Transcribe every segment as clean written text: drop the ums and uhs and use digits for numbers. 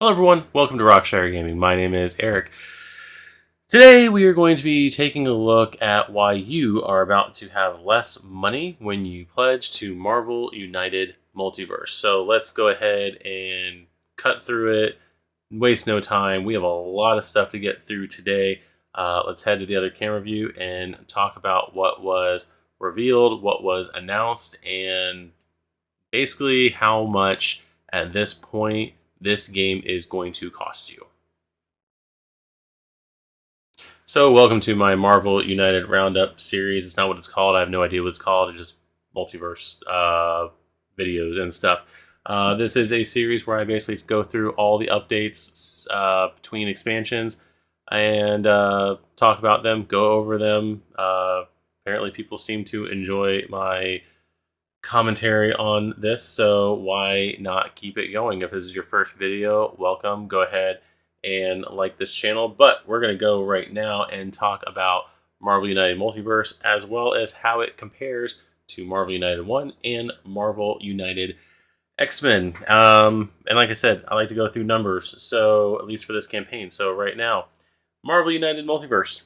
Hello everyone, welcome to Rockshire Gaming. My name is Eric. Today we are going to be taking a look at why you are about to have less money when you pledge to Marvel United Multiverse. So let's go ahead and cut through it, waste no time. We have a lot of stuff to get through today. Let's head to the other camera view and talk about what was revealed, what was announced, and basically how much at this point this game is going to cost you. So welcome to my Marvel United Roundup series. It's not what it's called. I have no idea what it's called. It's just multiverse videos and stuff. This is a series where I basically go through all the updates between expansions and talk about them, go over them. Apparently people seem to enjoy my commentary on this, so why not keep it going? If this is your first video, welcome. Go ahead and like this channel, but we're going to go right now and talk about Marvel United Multiverse as well as how it compares to Marvel United 1 and Marvel United X-Men. And like I said, I like to go through numbers, so at least for this campaign. So right now, Marvel United Multiverse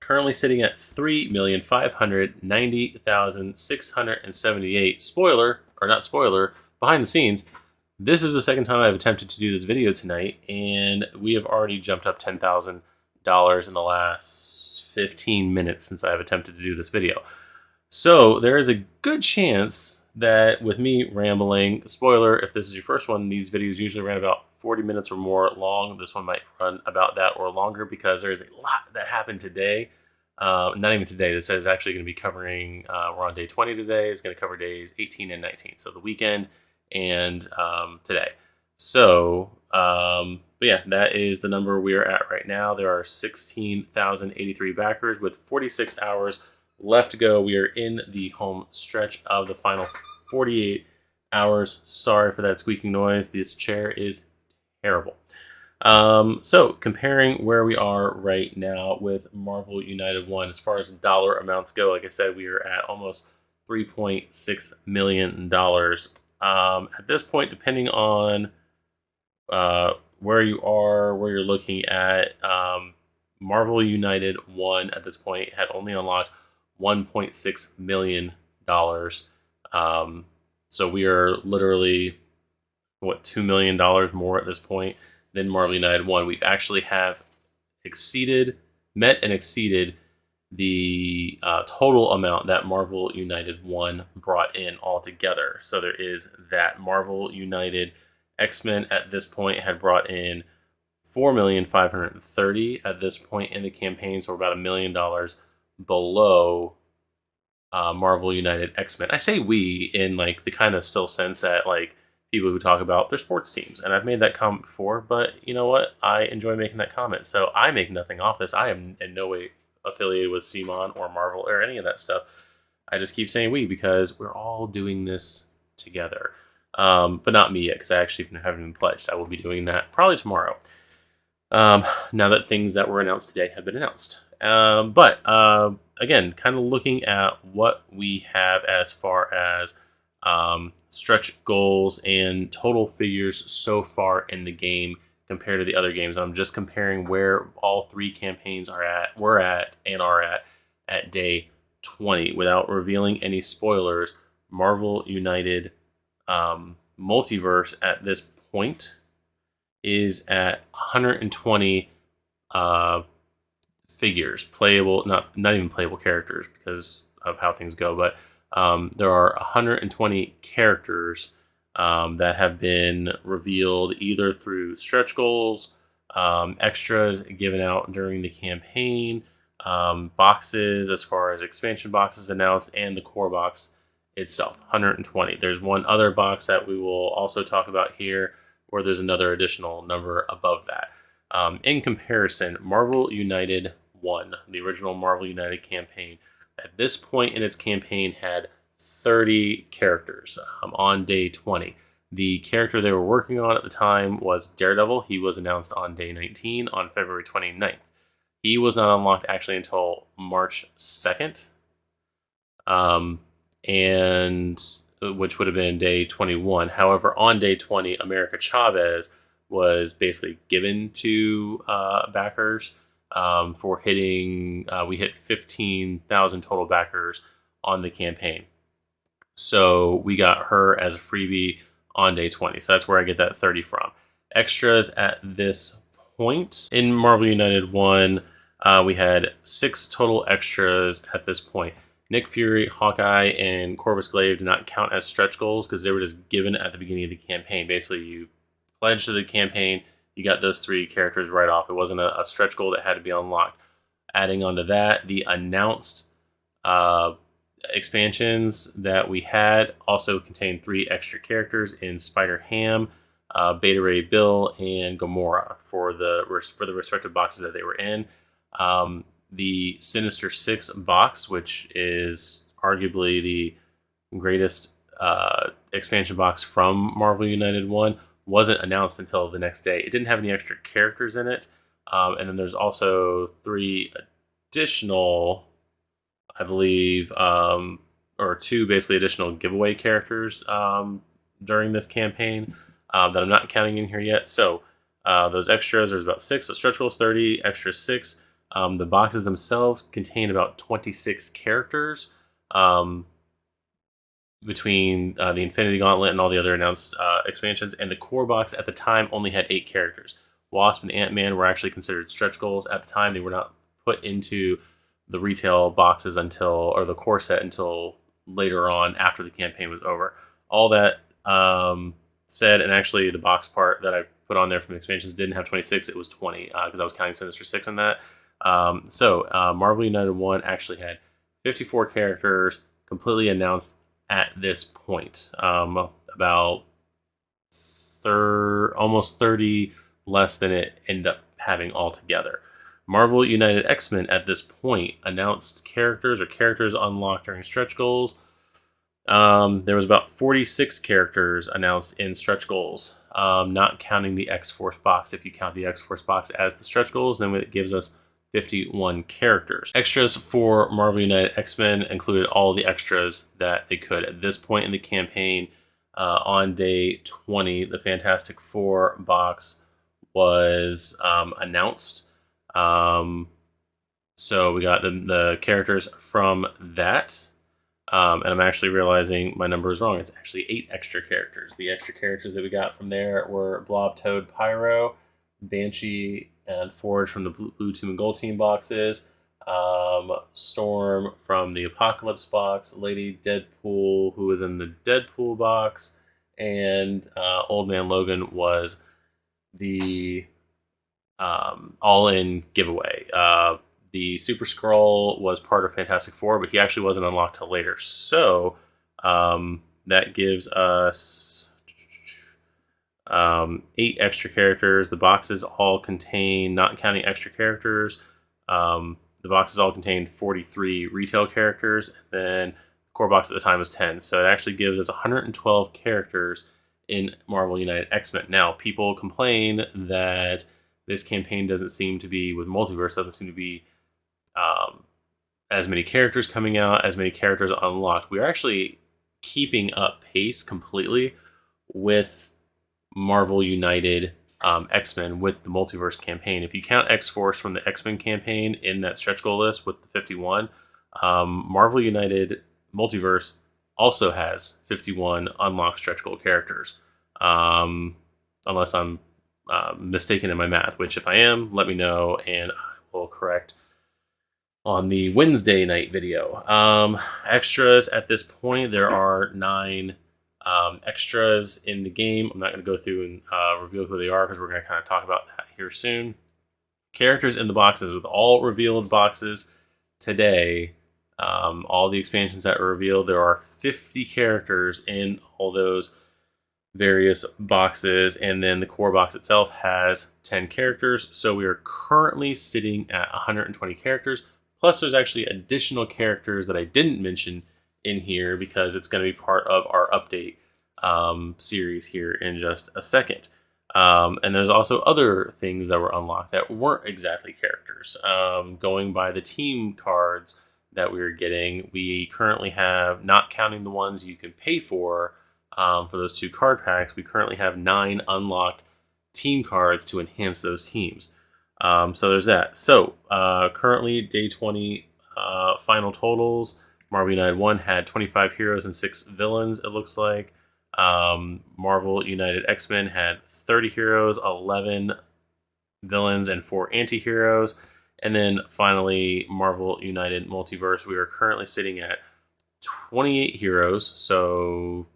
currently sitting at 3,590,678. Spoiler, or not spoiler, behind the scenes, this is the second time I've attempted to do this video tonight, and we have already jumped up $10,000 in the last 15 minutes since I've attempted to do this video. So there is a good chance that with me rambling, spoiler, if this is your first one, these videos usually run about 40 minutes or more long. This one might run about that or longer because there's a lot that happened today. Not even today. This is actually going to be covering, we're on day 20 today. It's going to cover days 18 and 19. So the weekend and today. So, but yeah, that is the number we are at right now. There are 16,083 backers with 46 hours left to go. We are in the home stretch of the final 48 hours. Sorry for that squeaking noise. This chair is terrible. So comparing where we are right now with Marvel United 1, as far as dollar amounts go, like I said, we are at almost $3.6 million. At this point, depending on where you are, where you're looking at, Marvel United 1 at this point had only unlocked $1.6 million. So we are literally, what, $2 million more at this point than Marvel United 1. We actually have met and exceeded the total amount that Marvel United 1 brought in altogether. So there is that. Marvel United X-Men at this point had brought in $4,530,000 at this point in the campaign, so we're about $1 million below Marvel United X-Men. I say we in like the kind of still sense that like people who talk about their sports teams, and I've made that comment before, but you know what? I enjoy making that comment, so I make nothing off this. I am in no way affiliated with CMON or Marvel or any of that stuff. I just keep saying we because we're all doing this together. But not me yet, because I actually haven't been pledged. I will be doing that probably tomorrow. Now that things that were announced today have been announced. But again, kind of looking at what we have as far as stretch goals and total figures so far in the game compared to the other games. I'm just comparing where all three campaigns are at day 20 without revealing any spoilers. Marvel United Multiverse at this point is at 120 figures, playable, not even playable characters because of how things go, but there are 120 characters that have been revealed either through stretch goals, extras given out during the campaign, boxes as far as expansion boxes announced, and the core box itself, 120. There's one other box that we will also talk about here, where there's another additional number above that. In comparison, Marvel United 1, the original Marvel United campaign, at this point in its campaign had 30 characters on day 20. The character they were working on at the time was Daredevil. He was announced on day 19 on February 29th. He was not unlocked actually until March 2nd, and which would have been day 21. However, on day 20, America Chavez was basically given to backers for hitting. We hit 15,000 total backers on the campaign. So we got her as a freebie on day 20. So that's where I get that 30 from. Extras at this point in Marvel United 1, we had 6 total extras at this point. Nick Fury, Hawkeye, and Corvus Glaive did not count as stretch goals because they were just given at the beginning of the campaign. Basically, you pledged to the campaign, you got those 3 characters right off. It wasn't a stretch goal that had to be unlocked. Adding on to that, the announced expansions that we had also contained 3 extra characters in Spider-Ham, Beta Ray Bill, and Gamora for the respective boxes that they were in. The Sinister Six box, which is arguably the greatest expansion box from Marvel United 1, wasn't announced until the next day. It didn't have any extra characters in it. And then there's also 3 additional, I believe, or 2 basically additional giveaway characters during this campaign that I'm not counting in here yet. So those extras, there's about 6. So stretch goals 30, extra 6. The boxes themselves contain about 26 characters between the Infinity Gauntlet and all the other announced expansions. And the core box at the time only had 8 characters. Wasp and Ant-Man were actually considered stretch goals at the time. They were not put into the retail boxes or the core set until later on after the campaign was over. All that said, and actually the box part that I put on there from expansions didn't have 26, it was 20 because I was counting Sinister Six on that. So Marvel United 1 actually had 54 characters completely announced at this point. About almost 30 less than it ended up having altogether. Marvel United X-Men at this point announced characters unlocked during stretch goals. There was about 46 characters announced in stretch goals, not counting the X-Force box. If you count the X-Force box as the stretch goals, then it gives us 51 characters. Extras for Marvel United X-Men included all the extras that they could. At this point in the campaign, on day 20, the Fantastic Four box was announced. So we got the characters from that. And I'm actually realizing my number is wrong. It's actually 8 extra characters. The extra characters that we got from there were Blob, Toad, Pyro, Banshee, and Forge from the Blue Team and Gold Team boxes. Storm from the Apocalypse box. Lady Deadpool, who was in the Deadpool box. And Old Man Logan was the all-in giveaway. The Super Skrull was part of Fantastic Four, but he actually wasn't unlocked till later. So that gives us 8 extra characters. The boxes all contain, not counting extra characters, the boxes all contained 43 retail characters. And then the core box at the time was 10. So it actually gives us 112 characters in Marvel United X-Men. Now, people complain that this campaign doesn't seem to be, with Multiverse, doesn't seem to be as many characters coming out, as many characters unlocked. We are actually keeping up pace completely with Marvel United X-Men with the Multiverse campaign. If you count X-Force from the X-Men campaign in that stretch goal list with the 51, Marvel United Multiverse also has 51 unlocked stretch goal characters. Unless I'm mistaken in my math, which if I am, let me know and I will correct on the Wednesday night video. Extras at this point, there are 9 extras in the game. I'm not going to go through and reveal who they are because we're going to kind of talk about that here soon. Characters in the boxes, with all revealed boxes today, all the expansions that were revealed, there are 50 characters in all those various boxes, and then the core box itself has 10 characters. So we are currently sitting at 120 characters. Plus, there's actually additional characters that I didn't mention in here because it's going to be part of our update series here in just a second. And there's also other things that were unlocked that weren't exactly characters. Going by the team cards that we were getting, we currently have, not counting the ones you can pay for those 2 card packs, we currently have 9 unlocked team cards to enhance those teams. So there's that. So currently, day 20 final totals. Marvel United 1 had 25 heroes and 6 villains, it looks like. Marvel United X-Men had 30 heroes, 11 villains, and 4 anti-heroes. And then finally, Marvel United Multiverse, we are currently sitting at 28 heroes, so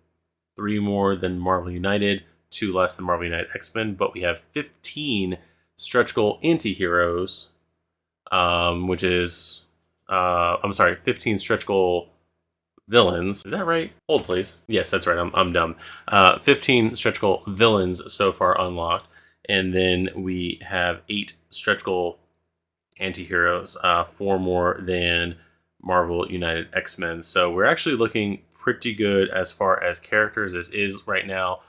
3 more than Marvel United, 2 less than Marvel United X-Men, but we have 15 stretch goal anti-heroes, which is, 15 stretch goal villains. Is that right? Hold, please. Yes, that's right. I'm dumb. 15 stretch goal villains so far unlocked. And then we have 8 stretch goal anti-heroes, 4 more than Marvel United X-Men. So we're actually looking pretty good as far as characters. This is right now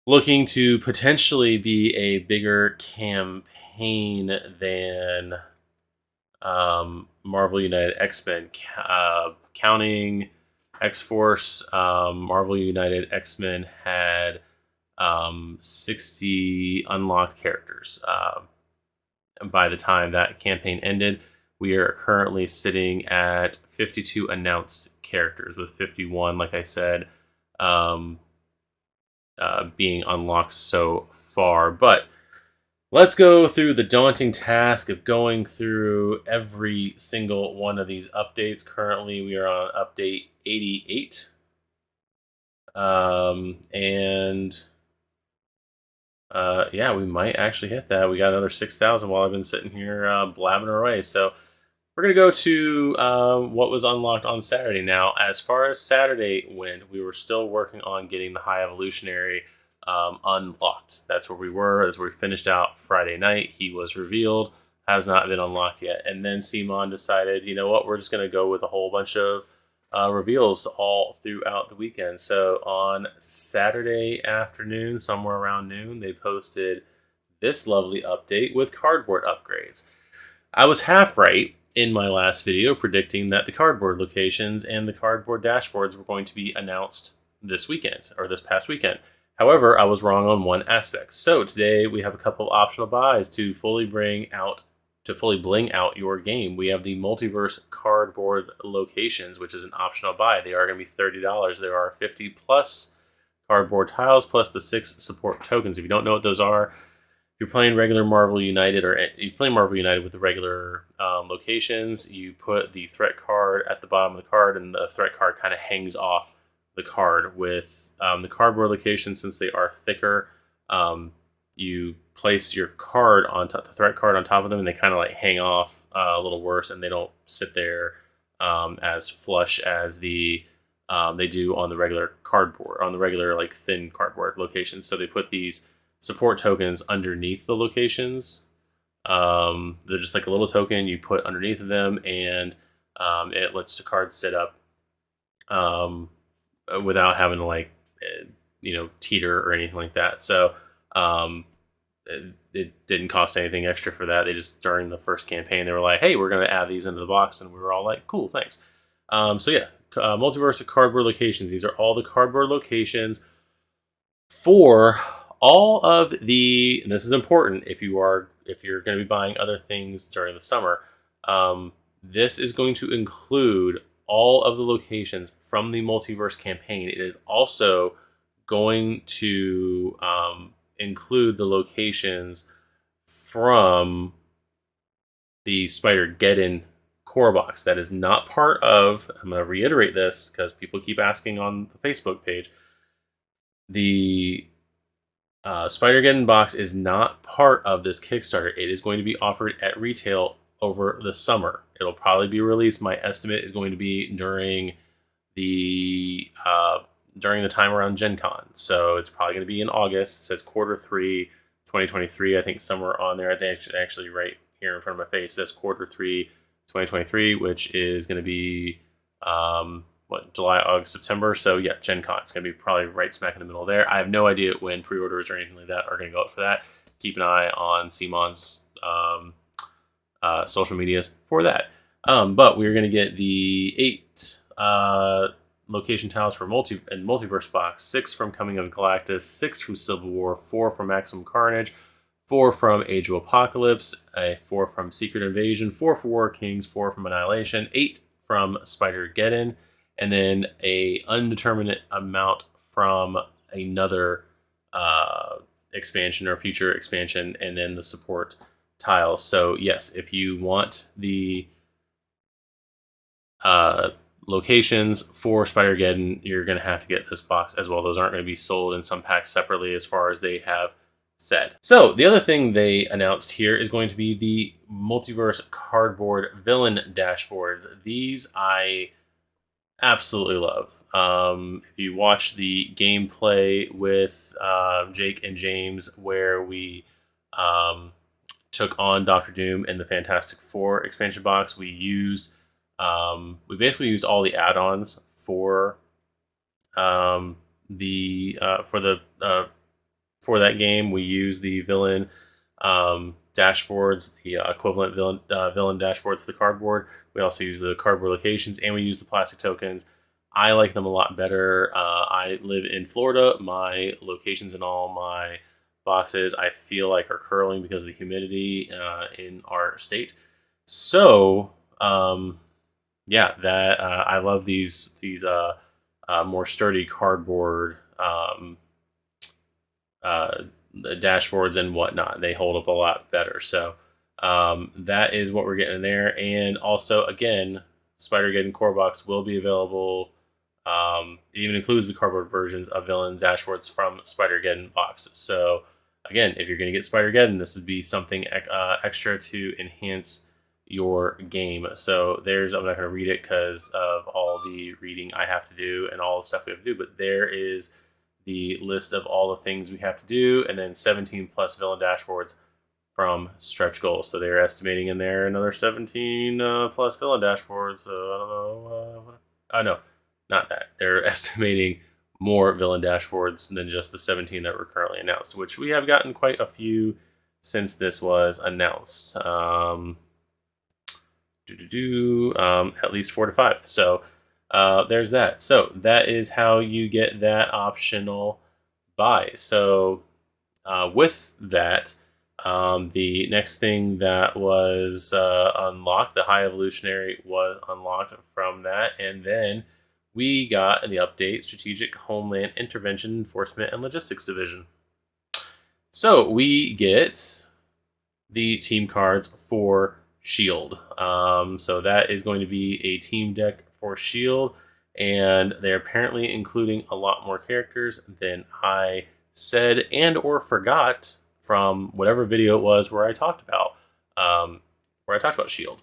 looking to potentially be a bigger campaign than Marvel United X-Men. Counting X-Force, Marvel United X-Men had 60 unlocked characters. By the time that campaign ended, we are currently sitting at 52 announced characters, with 51, like I said, being unlocked so far. But let's go through the daunting task of going through every single one of these updates. Currently, we are on update 88. Yeah, we might actually hit that. We got another 6,000 while I've been sitting here blabbing away. So we're going to go to what was unlocked on Saturday. Now, as far as Saturday went, we were still working on getting the High Evolutionary unlocked. That's where we were. That's where we finished out Friday night. He was revealed, has not been unlocked yet. And then Simon decided, you know what, we're just going to go with a whole bunch of reveals all throughout the weekend. So on Saturday afternoon, somewhere around noon, they posted this lovely update with cardboard upgrades. I was half right in my last video predicting that the cardboard locations and the cardboard dashboards were going to be announced this weekend, or this past weekend. However, I was wrong on one aspect. So today we have a couple of optional buys to fully bling out your game. We have the Multiverse cardboard locations, which is an optional buy. They are going to be $30. There are 50 plus cardboard tiles plus the 6 support tokens. If you don't know what those are, if you're playing regular Marvel United, or you play Marvel United with the regular locations, you put the threat card at the bottom of the card, and the threat card kind of hangs off the card. With the cardboard locations, since they are thicker, you place your card on top, the threat card on top of them, and they kind of like hang off a little worse, and they don't sit there as flush as they do on the regular cardboard, on the regular like thin cardboard locations. So they put these support tokens underneath the locations. They're just like a little token you put underneath of them, and it lets the card sit up without having to like teeter or anything like that. So it didn't cost anything extra for that. They just, during the first campaign, they were like, hey, we're going to add these into the box, and we were all like, cool, thanks. So yeah, Multiverse cardboard locations. These are all the cardboard locations for all of the, and this is important if you're going to be buying other things during the summer, this is going to include all of the locations from the Multiverse campaign. It is also going to include the locations from the Spider-Geddon core box. That is not part of, I'm going to reiterate this because people keep asking on the Facebook page, the Spider-Geddon box is not part of this Kickstarter. It is going to be offered at retail over the summer. It'll probably be released, my estimate is going to be during the time around Gen Con. So it's probably going to be in August. It says Q3 2023, I think somewhere on there. I think actually right here in front of my face, it says Q3 2023, which is going to be July, August, September. So yeah, Gen Con. It's going to be probably right smack in the middle there. I have no idea when pre-orders or anything like that are going to go up for that. Keep an eye on Simon's social medias for that. But we're going to get the 8 location tiles for Multiverse Box, 6 from Coming of Galactus, 6 from Civil War, 4 from Maximum Carnage, 4 from Age of Apocalypse, 4 from Secret Invasion, 4 for War Kings, 4 from Annihilation, 8 from Spider-Geddon, and then a undetermined amount from another expansion or future expansion, and then the support tiles. So yes, if you want the locations for Spider-Geddon, you're going to have to get this box as well. Those aren't going to be sold in some packs separately as far as they have said. So the other thing they announced here is going to be the Multiverse Cardboard Villain Dashboards. These I absolutely love. If you watch the gameplay with Jake and James, where we took on Doctor Doom in the Fantastic Four expansion box, we basically used all the add-ons for that game. We used the villain dashboards, the equivalent villain dashboards, the cardboard. We also use the cardboard locations, and we use the plastic tokens. I like them a lot better. I live in Florida. My locations in all my boxes, I feel like, are curling because of the humidity in our state. So, yeah, that I love these more sturdy cardboard dashboards and whatnot. They hold up a lot better. So that is what we're getting in there. And also, again, Spider-Geddon Core Box will be available. It even includes the cardboard versions of villain dashboards from Spider-Geddon boxes. So again, if you're going to get Spider-Geddon, this would be something extra to enhance your game. So I'm not going to read it because of all the reading I have to do and all the stuff we have to do, but there is the list of all the things we have to do, and then 17 plus villain dashboards from stretch goals. So they're estimating in there another 17 plus villain dashboards. So I don't know. No, not that. They're estimating more villain dashboards than just the 17 that were currently announced, which we have gotten quite a few since this was announced. At least 4 to 5. So there's that. So that is how you get that optional buy. So with that, the next thing that was unlocked, the High Evolutionary was unlocked from that, and then we got the update Strategic Homeland Intervention Enforcement and Logistics Division. So we get the team cards for Shield. So that is going to be a team deck for Shield, and they're apparently including a lot more characters than I said and or forgot from whatever video it was where I talked about Shield.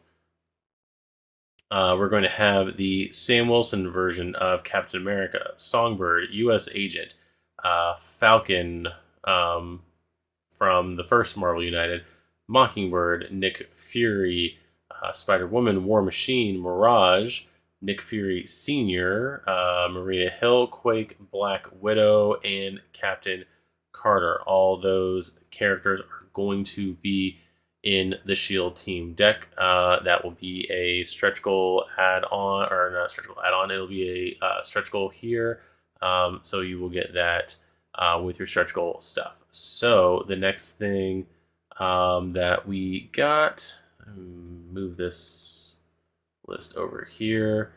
We're going to have the Sam Wilson version of Captain America, Songbird, U.S. Agent, Falcon from the first Marvel United, Mockingbird, Nick Fury, Spider-Woman, War Machine, Mirage, Nick Fury Sr., Maria Hill, Quake, Black Widow, and Captain Carter. All those characters are going to be in the Shield team deck. That will be a stretch goal add-on, or not a stretch goal add-on, it'll be a stretch goal here. So you will get that with your stretch goal stuff. So the next thing that we got, move this list over here.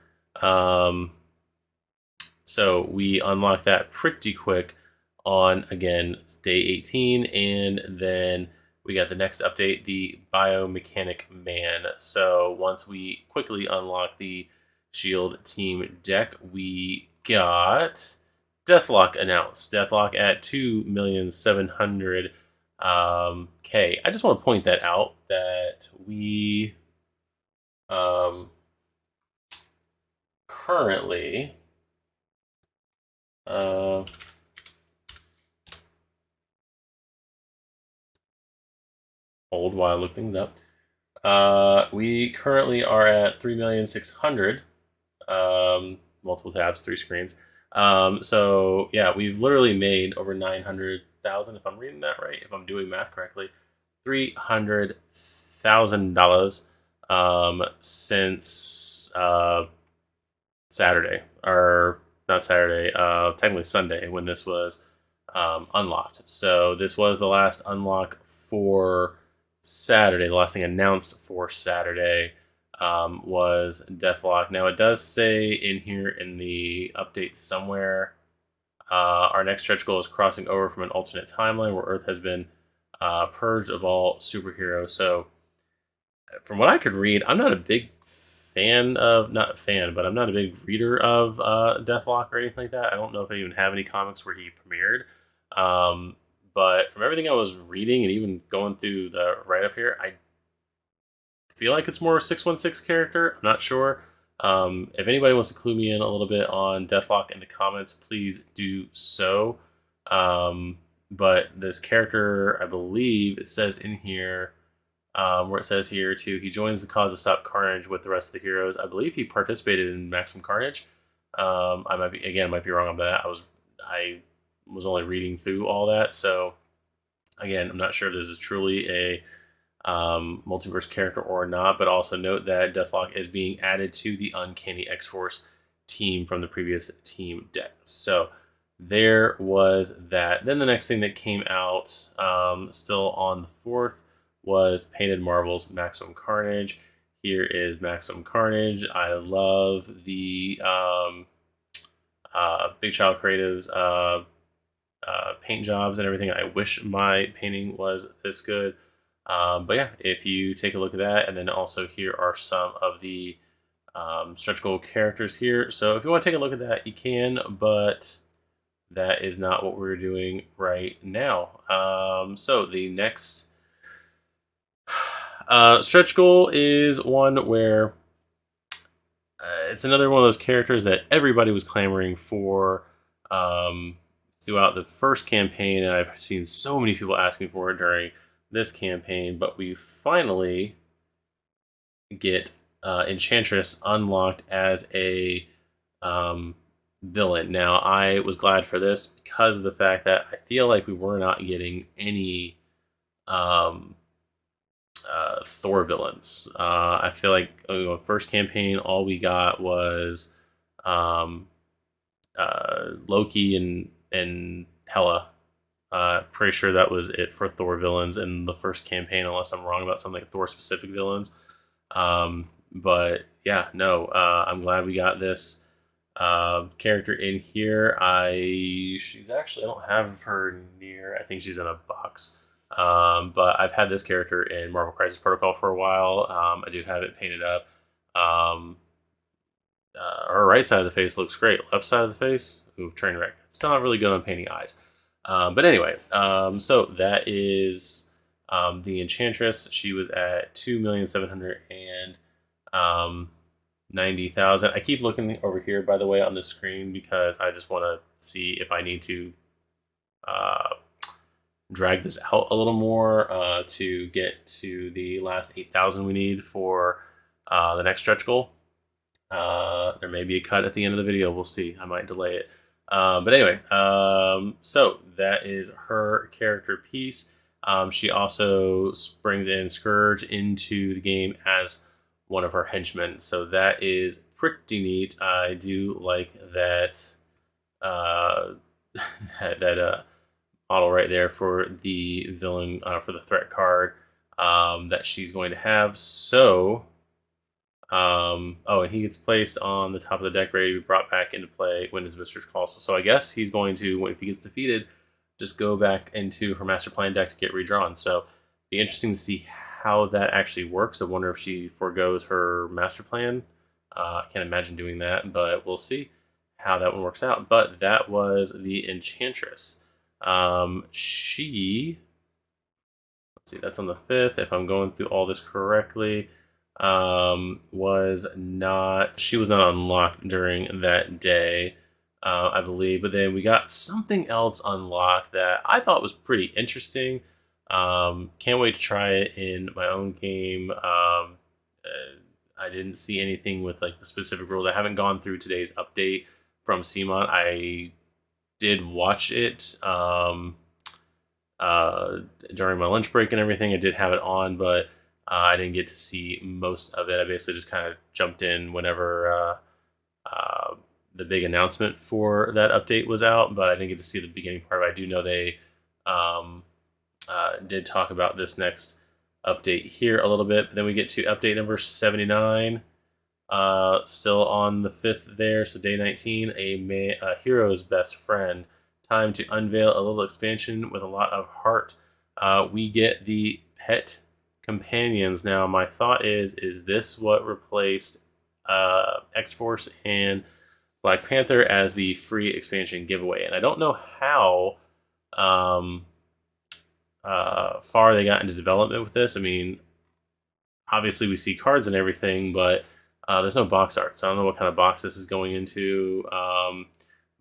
So we unlock that pretty quick on, again, day 18, and then we got the next update, the Biomechanic Man. So once we quickly unlock the Shield team deck, we got Deathlock announced. Deathlock at 2,700,000. I just want to point that out, that we currently hold while I look things up. We currently are at 3,600,000. Multiple tabs, 3 screens. So yeah, we've literally made over 900,000, if I'm reading that right, if I'm doing math correctly, $300,000 since Saturday, or not Saturday, technically Sunday when this was unlocked. So this was the last unlock for Saturday. The last thing announced for Saturday was Deathlock. Now it does say in here in the update somewhere, our next stretch goal is crossing over from an alternate timeline where Earth has been purged of all superheroes. So from what I could read, I'm not a big fan of, not a fan, but I'm not a big reader of Deathlock or anything like that. I don't know if I even have any comics where he premiered. But from everything I was reading and even going through the write up here, I feel like it's more a 616 character. I'm not sure. If anybody wants to clue me in a little bit on Deathlock in the comments, please do so. But this character, I believe it says in here, where it says here too, he joins the cause to stop Carnage with the rest of the heroes. I believe he participated in Maximum Carnage. I might be wrong on that. I was only reading through all that, so again, I'm not sure if this is truly a multiverse character or not. But also note that Deathlock is being added to the Uncanny X-Force team from the previous team deck. So there was that. Then the next thing that came out, still on the 4th, was Painted Marvel's Maximum Carnage. Here is Maximum Carnage. I love the Big Child Creatives paint jobs and everything. I wish my painting was this good. But yeah, if you take a look at that, and then also here are some of the stretch goal characters here. So if you want to take a look at that, you can, but that is not what we're doing right now. So the next stretch goal is one where it's another one of those characters that everybody was clamoring for throughout the first campaign, and I've seen so many people asking for it during this campaign, but we finally get Enchantress unlocked as a villain. Now, I was glad for this because of the fact that I feel like we were not getting any Thor villains. I feel like first campaign, all we got was Loki and Hela. Pretty sure that was it for Thor villains in the first campaign, unless I'm wrong about something like Thor specific villains. But yeah, no, I'm glad we got this character in here. She's actually, I don't have her near. I think she's in a box. But I've had this character in Marvel Crisis Protocol for a while. I do have it painted up. Her right side of the face looks great. Left side of the face, ooh, train wreck. Still not really good on painting eyes. But anyway, so that is the Enchantress. She was at 2,790,000. I keep looking over here, by the way, on the screen because I just want to see if I need to drag this out a little more to get to the last 8,000 we need for the next stretch goal. There may be a cut at the end of the video. We'll see. I might delay it. But anyway, so that is her character piece. She also brings in Scourge into the game as one of her henchmen. So that is pretty neat. I do like that that model right there for the villain, for the threat card that she's going to have. So oh, and he gets placed on the top of the deck, ready to be brought back into play when his Visitor's Call. So I guess he's going to, if he gets defeated, just go back into her Master Plan deck to get redrawn. So be interesting to see how that actually works. I wonder if she forgoes her Master Plan. I can't imagine doing that, but we'll see how that one works out. But that was the Enchantress. Let's see, that's on the 5th, if I'm going through all this correctly. She was not unlocked during that day, I believe. But then we got something else unlocked that I thought was pretty interesting. Can't wait to try it in my own game. I didn't see anything with like the specific rules. I haven't gone through today's update from CMON. I did watch it during my lunch break and everything. I did have it on, but I didn't get to see most of it. I basically just kind of jumped in whenever the big announcement for that update was out, but I didn't get to see the beginning part of it. I do know they did talk about this next update here a little bit. But then we get to update number 79, still on the 5th there, so day 19, a hero's best friend. Time to unveil a little expansion with a lot of heart. We get the pet companions. Now, my thought is this what replaced X-Force and Black Panther as the free expansion giveaway? And I don't know how far they got into development with this. I mean, obviously we see cards and everything, but there's no box art, so I don't know what kind of box this is going into.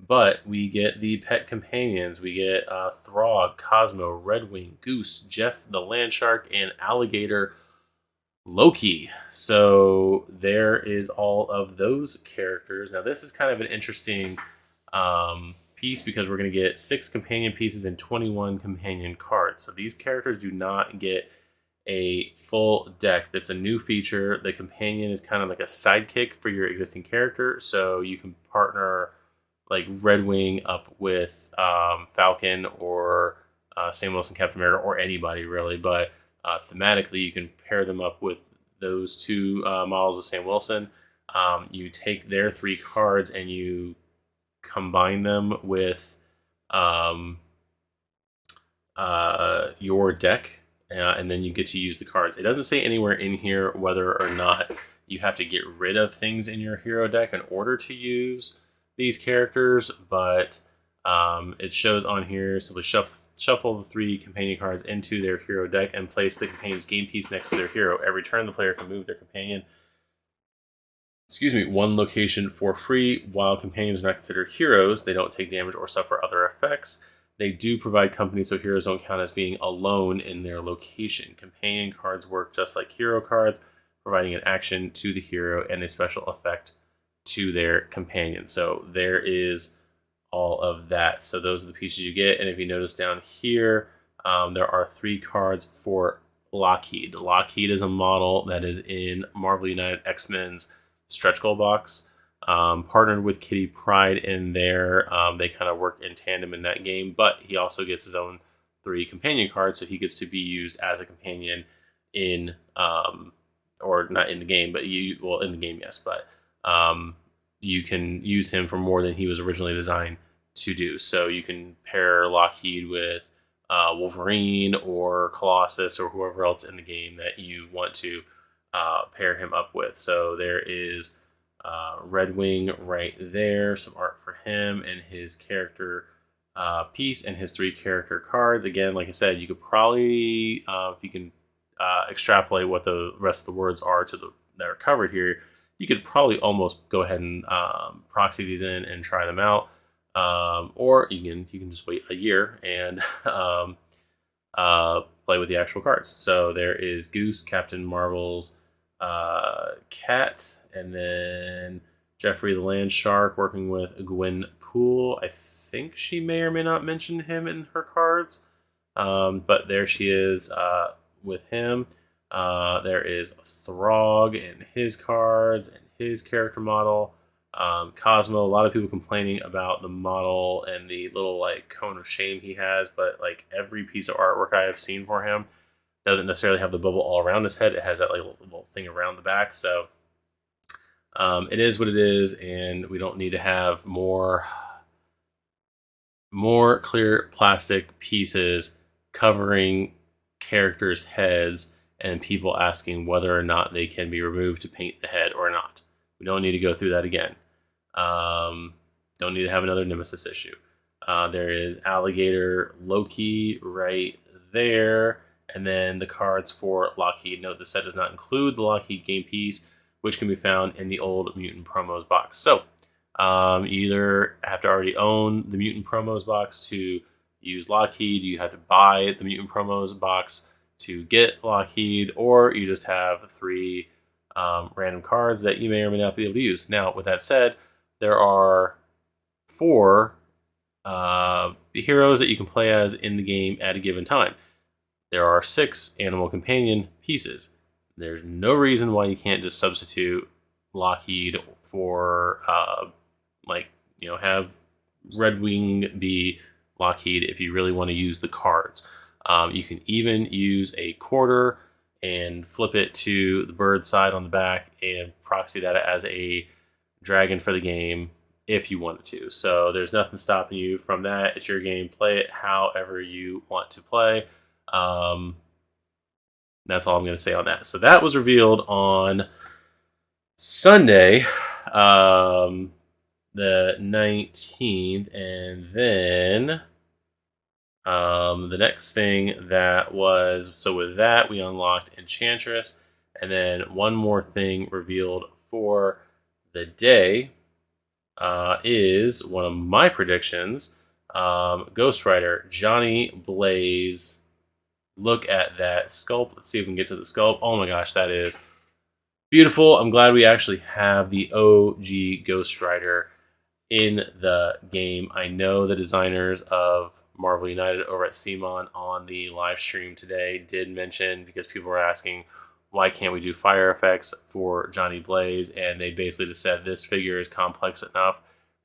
But we get the pet companions. We get Throg, Cosmo, Redwing, Goose, Jeff the Land Shark, and Alligator Loki. So there is all of those characters. Now this is kind of an interesting piece because we're going to get 6 companion pieces and 21 companion cards. So these characters do not get a full deck. That's a new feature. The companion is kind of like a sidekick for your existing character. So you can partner like Redwing up with Falcon or Sam Wilson, Captain America, or anybody really. But thematically, you can pair them up with those 2 models of Sam Wilson. You take their 3 cards and you combine them with your deck, and then you get to use the cards. It doesn't say anywhere in here whether or not you have to get rid of things in your hero deck in order to use these characters, but it shows on here, simply shuffle the 3 companion cards into their hero deck and place the companion's game piece next to their hero. Every turn, the player can move their companion 1 location for free. While companions are not considered heroes, they don't take damage or suffer other effects. They do provide company, so heroes don't count as being alone in their location. Companion cards work just like hero cards, providing an action to the hero and a special effect to their companion. So there is all of that. So those are the pieces you get. And if you notice down here, there are 3 cards for Lockheed. Lockheed is a model that is in Marvel United X-Men's stretch goal box. Partnered with Kitty Pryde in there. They kind of work in tandem in that game, but he also gets his own 3 companion cards, so he gets to be used as a companion in, or not in the game, but in the game, yes, but you can use him for more than he was originally designed to do. So you can pair Lockheed with Wolverine or Colossus or whoever else in the game that you want to pair him up with. So there is Redwing right there, some art for him and his character piece and his 3 character cards. Again, like I said, you could probably, if you can extrapolate what the rest of the words are that are covered here, you could probably almost go ahead and proxy these in and try them out. Or you can just wait a year and play with the actual cards. So there is Goose, Captain Marvel's cat, and then Jeffrey the Land Shark working with Gwen Poole. I think she may or may not mention him in her cards, but there she is with him. There is Throg and his cards and his character model. Cosmo, a lot of people complaining about the model and the little like cone of shame he has, but like every piece of artwork I have seen for him doesn't necessarily have the bubble all around his head. It has that like little thing around the back. So it is what it is, and we don't need to have more clear plastic pieces covering characters' heads and people asking whether or not they can be removed to paint the head or not. We don't need to go through that again. Don't need to have another Nemesis issue. There is Alligator Loki right there. And then the cards for Lockheed. Note the set does not include the Lockheed game piece, which can be found in the old Mutant Promos box. So you either have to already own the Mutant Promos box to use Lockheed, you have to buy the Mutant Promos box to get Lockheed, or you just have 3 random cards that you may or may not be able to use. Now, with that said, there are 4 heroes that you can play as in the game at a given time. There are 6 animal companion pieces. There's no reason why you can't just substitute Lockheed for like, have Red Wing be Lockheed if you really want to use the cards. You can even use a quarter and flip it to the bird side on the back and proxy that as a dragon for the game if you wanted to. So there's nothing stopping you from that. It's your game. Play it however you want to play. That's all I'm going to say on that. So that was revealed on Sunday, the 19th, and then the next thing that was, so with that we unlocked Enchantress, and then one more thing revealed for the day is one of my predictions. Ghost Rider, Johnny Blaze. Look at that sculpt. Let's see if we can get to the sculpt. Oh my gosh, that is beautiful. I'm glad we actually have the OG Ghost Rider in the game. I know the designers of Marvel United over at CMON on the live stream today did mention, because people were asking, why can't we do fire effects for Johnny Blaze? And they basically just said this figure is complex enough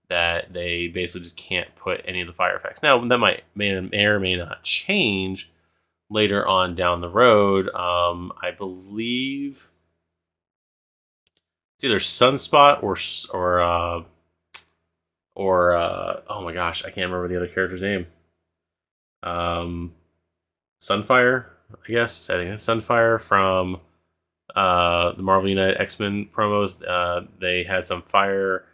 that they basically just can't put any of the fire effects. Now, that may or may not change later on down the road. I believe it's either Sunspot or oh my gosh, I can't remember the other character's name. Sunfire, I guess. I think it's Sunfire from the Marvel United X-Men promos. They had some fire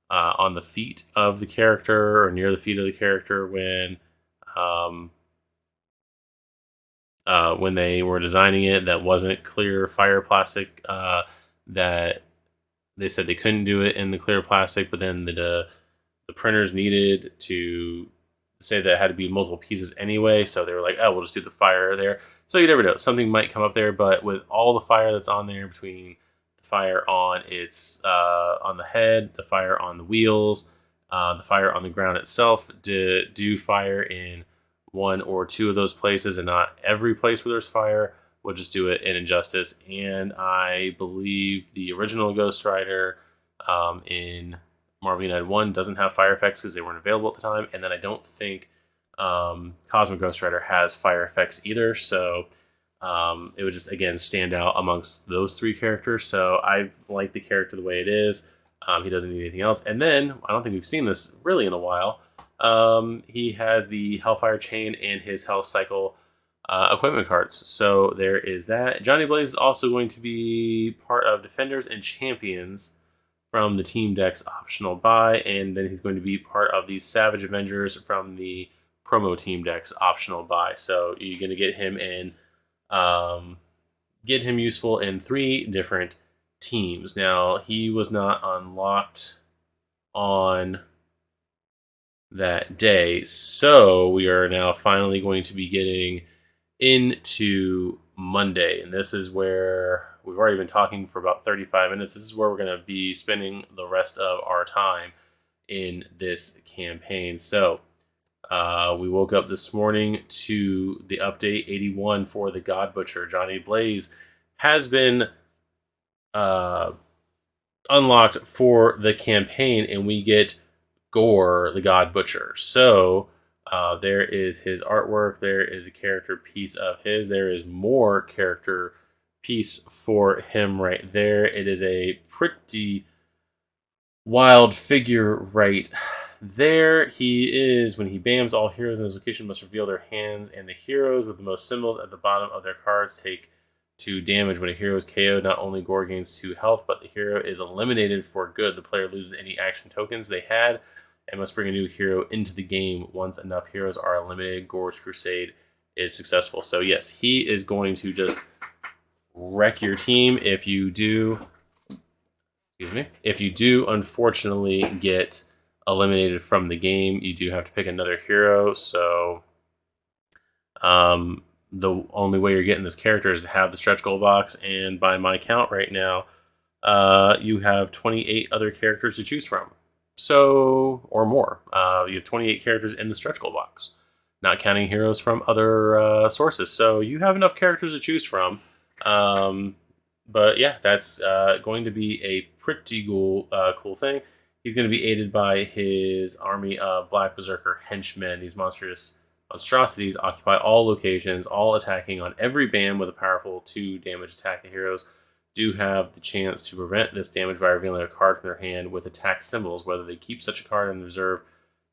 on the feet of the character, or near the feet of the character, when they were designing it. That wasn't clear fire plastic. That they said they couldn't do it in the clear plastic, but then the printers needed to say that it had to be multiple pieces anyway, so they were like, oh, we'll just do the fire there. So you never know, something might come up there. But with all the fire that's on there, between the fire on on the head, the fire on the wheels, the fire on the ground itself, do fire in one or two of those places and not every place where there's fire, we'll just do it in Injustice. And I believe the original Ghost Rider in Marvel United 1 doesn't have fire effects because they weren't available at the time. And then I don't think Cosmic Ghost Rider has fire effects either. So it would just, again, stand out amongst those three characters. So I like the character the way it is. He doesn't need anything else. And then, I don't think we've seen this really in a while, he has the Hellfire Chain and his Hell Cycle equipment cards. So there is that. Johnny Blaze is also going to be part of Defenders and Champions from the Team Decks optional buy, and then he's going to be part of the Savage Avengers from the promo Team Decks optional buy. So you're going to get him useful in 3 different teams. Now, he was not unlocked on that day, so we are now finally going to be getting into Monday, and this is where we've already been talking for about 35 minutes. This is where we're going to be spending the rest of our time in this campaign. So we woke up this morning to the update 81 for the God Butcher. Johnny Blaze has been unlocked for the campaign, and we get Gore, the God Butcher. So there is his artwork. There is a character piece of his. There is more character piece for him right there. It is a pretty wild figure right there. He is, when he bams, all heroes in his location must reveal their hands, and the heroes with the most symbols at the bottom of their cards take 2 damage. When a hero is KO'd, not only Gore gains 2 health, but the hero is eliminated for good. The player loses any action tokens they had and must bring a new hero into the game. Once enough heroes are eliminated, Gore's crusade is successful. So yes, he is going to just wreck your team if you do. Excuse me. If you do, unfortunately, get eliminated from the game, you do have to pick another hero. So the only way you're getting this character is to have the stretch goal box, and by my count right now, you have 28 other characters to choose from. So, or more. You have 28 characters in the stretch goal box, not counting heroes from other sources. So you have enough characters to choose from. But yeah, that's going to be a pretty cool thing. He's going to be aided by his army of Black Berserker henchmen. These monstrous monstrosities occupy all locations, all attacking on every band with a powerful 2 damage attack. The heroes do have the chance to prevent this damage by revealing a card from their hand with attack symbols. Whether they keep such a card in reserve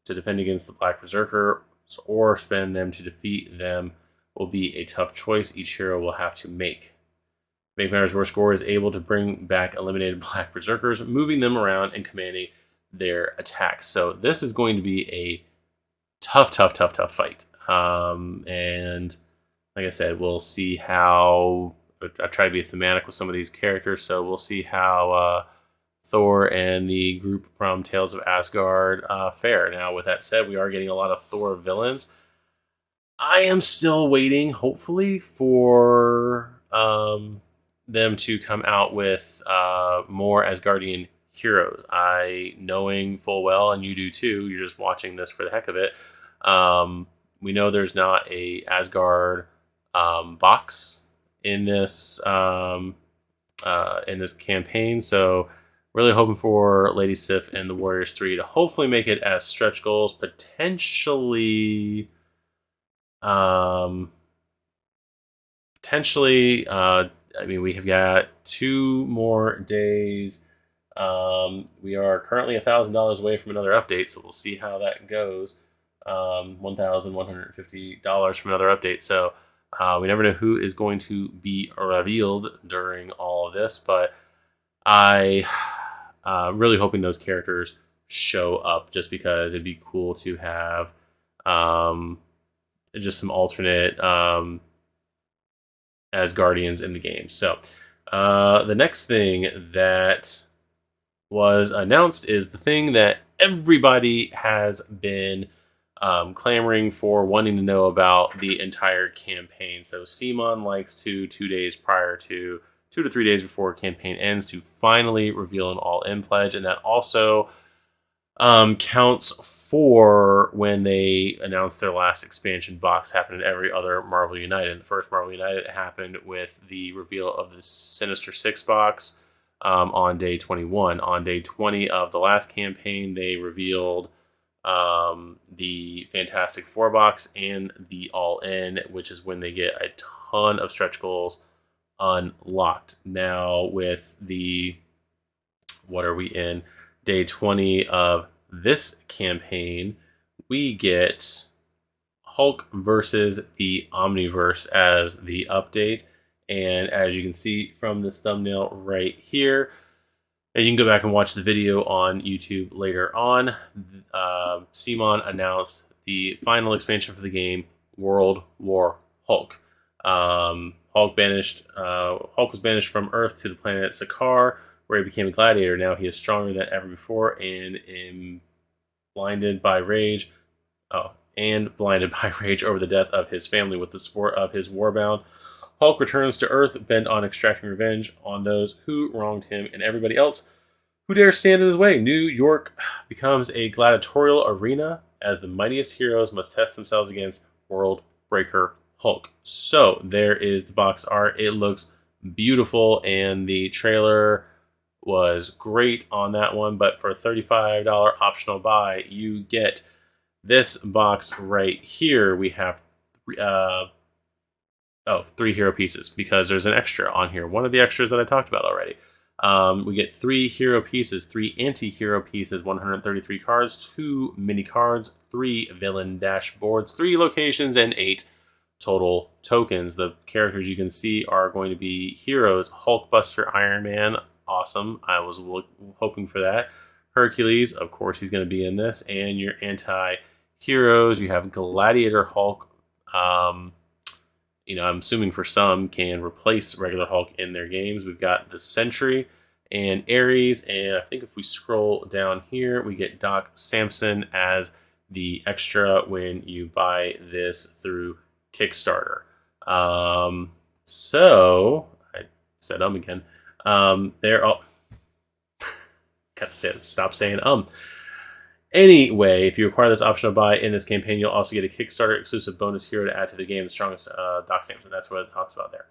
to defend against the Black Berserker or spend them to defeat them will be a tough choice each hero will have to make. Make matters worse, Gore is able to bring back eliminated Black Berserkers, moving them around and commanding their attacks. So this is going to be a tough fight. And like I said, we'll see how... I try to be thematic with some of these characters, so we'll see how Thor and the group from Tales of Asgard fare. Now, with that said, we are getting a lot of Thor villains. I am still waiting, hopefully, for them to come out with more Asgardian heroes. Knowing full well, and you do too, you're just watching this for the heck of it, we know there's not a Asgard box in this campaign, so really hoping for Lady Sif and the Warriors 3 to hopefully make it as stretch goals, potentially I mean, we have got 2 more days. We are currently $1,000 away from another update, so we'll see how that goes. $1,150 from another update. So we never know who is going to be revealed during all of this, but I really hoping those characters show up, just because it'd be cool to have just some alternate Asgardians in the game. So the next thing that was announced is the thing that everybody has been clamoring for, wanting to know about the entire campaign. So Simon likes to 2 days prior to 2 to 3 days before campaign ends to finally reveal an all-in pledge, and that also counts for when they announced their last expansion box. Happened in every other Marvel United. The first Marvel United happened with the reveal of the Sinister Six box on day 21. On day 20 of the last campaign, they revealed the Fantastic Four box and the All-In, which is when they get a ton of stretch goals unlocked. Now with the, what are we in? Day 20 of this campaign, we get Hulk versus the Omniverse as the update. And as you can see from this thumbnail right here, and you can go back and watch the video on YouTube later on, Simon announced the final expansion for the game, World War Hulk. Hulk was banished from Earth to the planet Sakaar, where he became a gladiator. Now he is stronger than ever before and blinded by rage over the death of his family. With the support of his warbound, Hulk returns to Earth, bent on extracting revenge on those who wronged him and everybody else who dare stand in his way. New York becomes a gladiatorial arena as the mightiest heroes must test themselves against World Breaker Hulk. So there is the box art. It looks beautiful, and the trailer was great on that one. But for a $35 optional buy, you get this box right here. We have 3 hero pieces, because there's an extra on here. One of the extras that I talked about already. We get 3 hero pieces, 3 anti-hero pieces, 133 cards, 2 mini cards, 3 villain dashboards, 3 locations, and 8 total tokens. The characters you can see are going to be heroes: Hulkbuster, Iron Man, awesome. I was hoping for that. Hercules, of course, he's going to be in this. And your anti-heroes, you have Gladiator Hulk. I'm assuming for some can replace regular Hulk in their games. We've got the Sentry and Ares, and I think if we scroll down here, we get Doc Samson as the extra when you buy this through Kickstarter. So I said again. They're all got to stop saying Anyway, if you acquire this optional buy in this campaign, you'll also get a Kickstarter exclusive bonus hero to add to the game, the strongest Doc Samson. That's what it talks about there.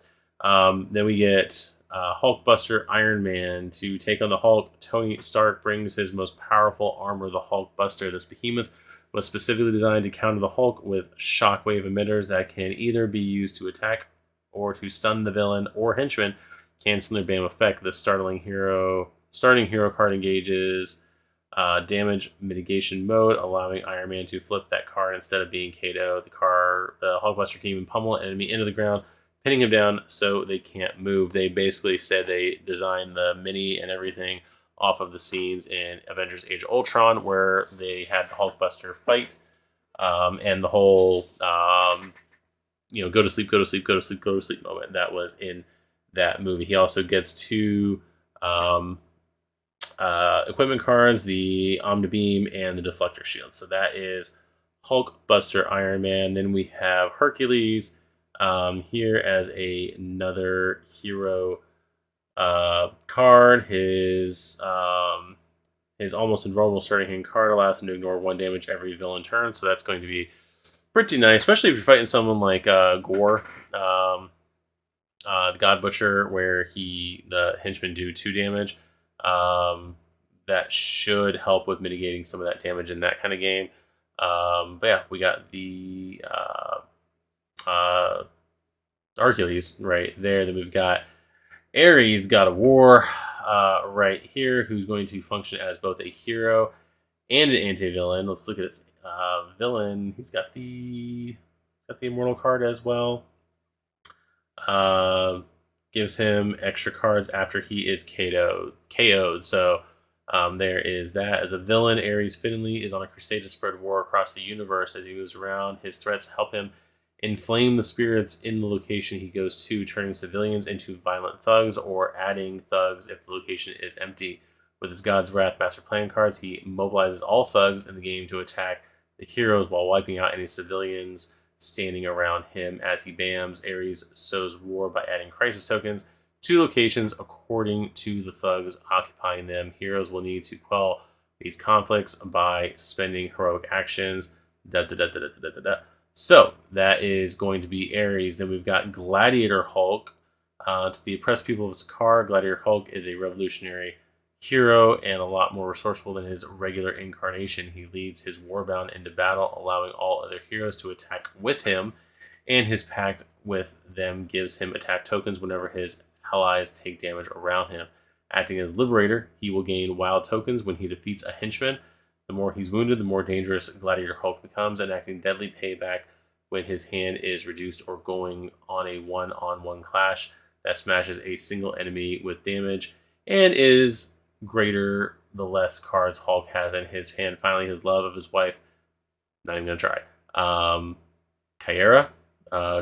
Then we get Hulkbuster Iron Man. To take on the Hulk, Tony Stark brings his most powerful armor, the Hulkbuster. This behemoth was specifically designed to counter the Hulk with shockwave emitters that can either be used to attack or to stun the villain or henchman, canceling their BAM effect. The starting hero card engages damage mitigation mode, allowing Iron Man to flip that card instead of being KO. The Hulkbuster can even pummel an enemy into the ground, pinning him down so they can't move. They basically said they designed the mini and everything off of the scenes in Avengers Age of Ultron, where they had the Hulkbuster fight, and the whole go to sleep, go to sleep, go to sleep, go to sleep moment that was in that movie. He also gets two equipment cards, the Omnibeam and the Deflector Shield. So that is Hulkbuster Iron Man. Then we have Hercules here as another hero card. His almost invulnerable starting hand card allows him to ignore 1 damage every villain turn. So that's going to be pretty nice, especially if you're fighting someone like Gore, the God Butcher, where the henchmen do 2 damage. That should help with mitigating some of that damage in that kind of game. But yeah, we got the Hercules right there. Then we've got Ares, God of War, right here, who's going to function as both a hero and an anti-villain. Let's look at this villain. He's got the immortal card as well. Gives him extra cards after he is KO'd. So there is that. As a villain, Ares Finley is on a crusade to spread war across the universe. As he moves around, his threats help him inflame the spirits in the location he goes to, turning civilians into violent thugs or adding thugs if the location is empty. With his God's Wrath Master Plan cards, he mobilizes all thugs in the game to attack the heroes while wiping out any civilians standing around him. As he bams, Ares sows war by adding crisis tokens to locations according to the thugs occupying them. Heroes will need to quell these conflicts by spending heroic actions. So that is going to be Ares. Then we've got Gladiator Hulk. To the oppressed people of Sakaar, Gladiator Hulk is a revolutionary hero and a lot more resourceful than his regular incarnation. He leads his warbound into battle, allowing all other heroes to attack with him, and his pact with them gives him attack tokens whenever his allies take damage around him. Acting as Liberator, he will gain wild tokens when he defeats a henchman. The more he's wounded, the more dangerous Gladiator Hulk becomes, enacting deadly payback when his hand is reduced or going on a one-on-one clash that smashes a single enemy with damage, and is greater the less cards Hulk has in his hand. Finally, his love of his wife, not even gonna try, Kyra,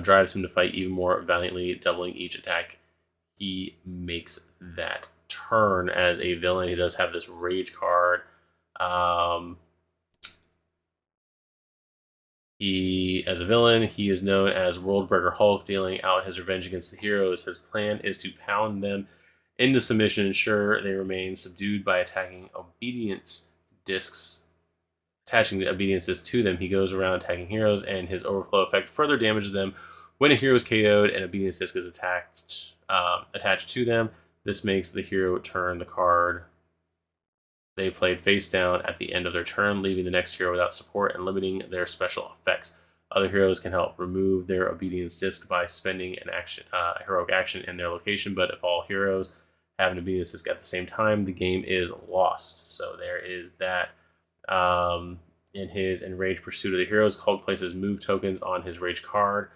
drives him to fight even more valiantly, doubling each attack he makes that turn. As a villain, he does have this rage card. As a villain, he is known as Worldbreaker Hulk, dealing out his revenge against the heroes. His plan is to pound them into submission, ensure they remain subdued by attacking obedience discs. Attaching the obedience disc to them, he goes around attacking heroes, and his overflow effect further damages them when a hero is KO'd and obedience disc is attached to them. This makes the hero turn the card they played face down at the end of their turn, leaving the next hero without support and limiting their special effects. Other heroes can help remove their obedience disc by spending a heroic action in their location, but if all heroes have an obedience disc at the same time, the game is lost. So there is that. In his enraged pursuit of the heroes, Hulk places move tokens on his rage card.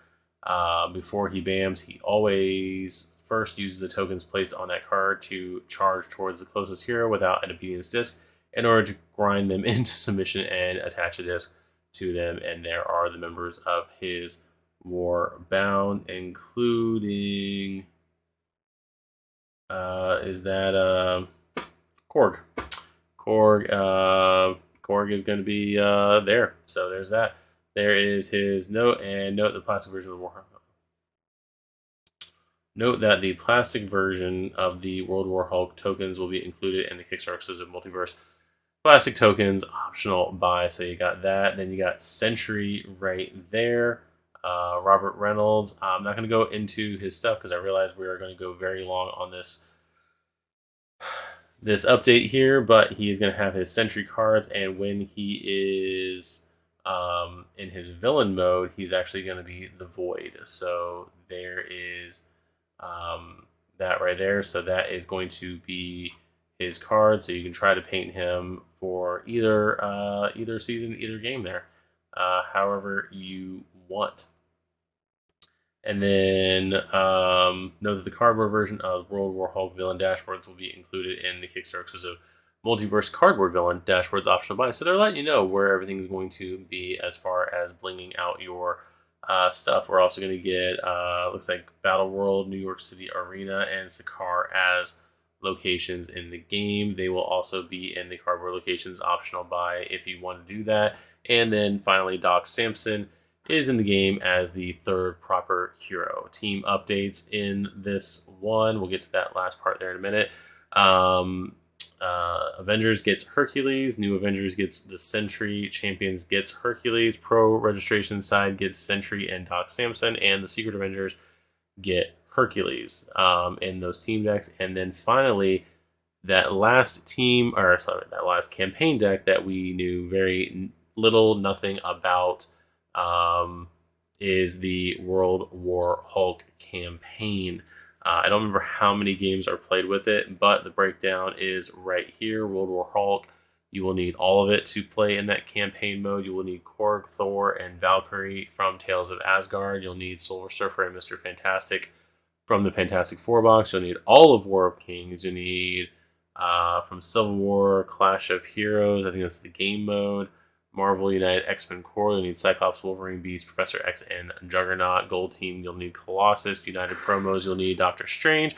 Before he bams, he always first uses the tokens placed on that card to charge towards the closest hero without an obedience disc in order to grind them into submission and attach a disc to them. And there are the members of his war bound, including Korg. Korg is going to be there. So there's that. There is his note, and note the plastic version of the War. Note that the plastic version of the World War Hulk tokens will be included in the Kickstarter exclusive Multiverse plastic tokens optional buy. So you got that. Then you got Sentry right there. Robert Reynolds. I'm not going to go into his stuff because I realize we are going to go very long on this update here, but he is going to have his sentry cards, and when he is in his villain mode, he's actually going to be the Void. So there is that right there. So that is going to be his card. So you can try to paint him for either season, either game there, however you want. And then know that the cardboard version of World War Hulk villain dashboards will be included in the Kickstarter exclusive Multiverse Cardboard Villain dashboards optional buy. So they're letting you know where everything is going to be as far as blinging out your stuff. We're also going to get, looks like Battle World, New York City Arena, and Sakar as locations in the game. They will also be in the cardboard locations optional buy if you want to do that. And then finally, Doc Samson is in the game as the third proper hero. Team updates in this one. We'll get to that last part there in a minute. Avengers gets Hercules. New Avengers gets the Sentry. Champions gets Hercules. Pro registration side gets Sentry and Doc Samson. And the Secret Avengers get Hercules in those team decks. And then finally, that last campaign deck that we knew very little, nothing about is the World War Hulk campaign. I don't remember how many games are played with it, but the breakdown is right here. World War Hulk, you will need all of it to play in that campaign mode. You will need Korg, Thor, and Valkyrie from Tales of Asgard. You'll need Silver Surfer and Mr. Fantastic from the Fantastic Four box. You'll need all of War of Kings. You need from Civil War, Clash of Heroes. I think that's the game mode. Marvel United X-Men Core, you'll need Cyclops, Wolverine, Beast, Professor X, and Juggernaut. Gold Team, you'll need Colossus. United Promos, you'll need Doctor Strange.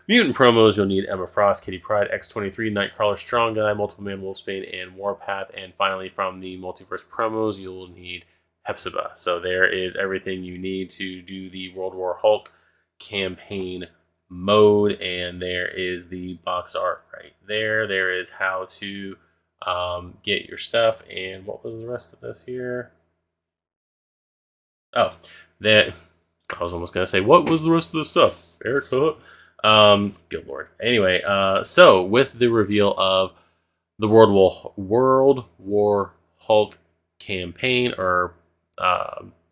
Mutant Promos, you'll need Emma Frost, Kitty Pryde, X-23, Nightcrawler, Strong Guy, Multiple Man, Wolfsbane, and Warpath. And finally, from the Multiverse Promos, you'll need Hepzibah. So there is everything you need to do the World War Hulk campaign mode, and there is the box art right there. There is how to get your stuff. And what was the rest of this here? Oh, that I was almost gonna say, what was the rest of the stuff, Erica? Good lord. Anyway, so with the reveal of the World War Hulk campaign or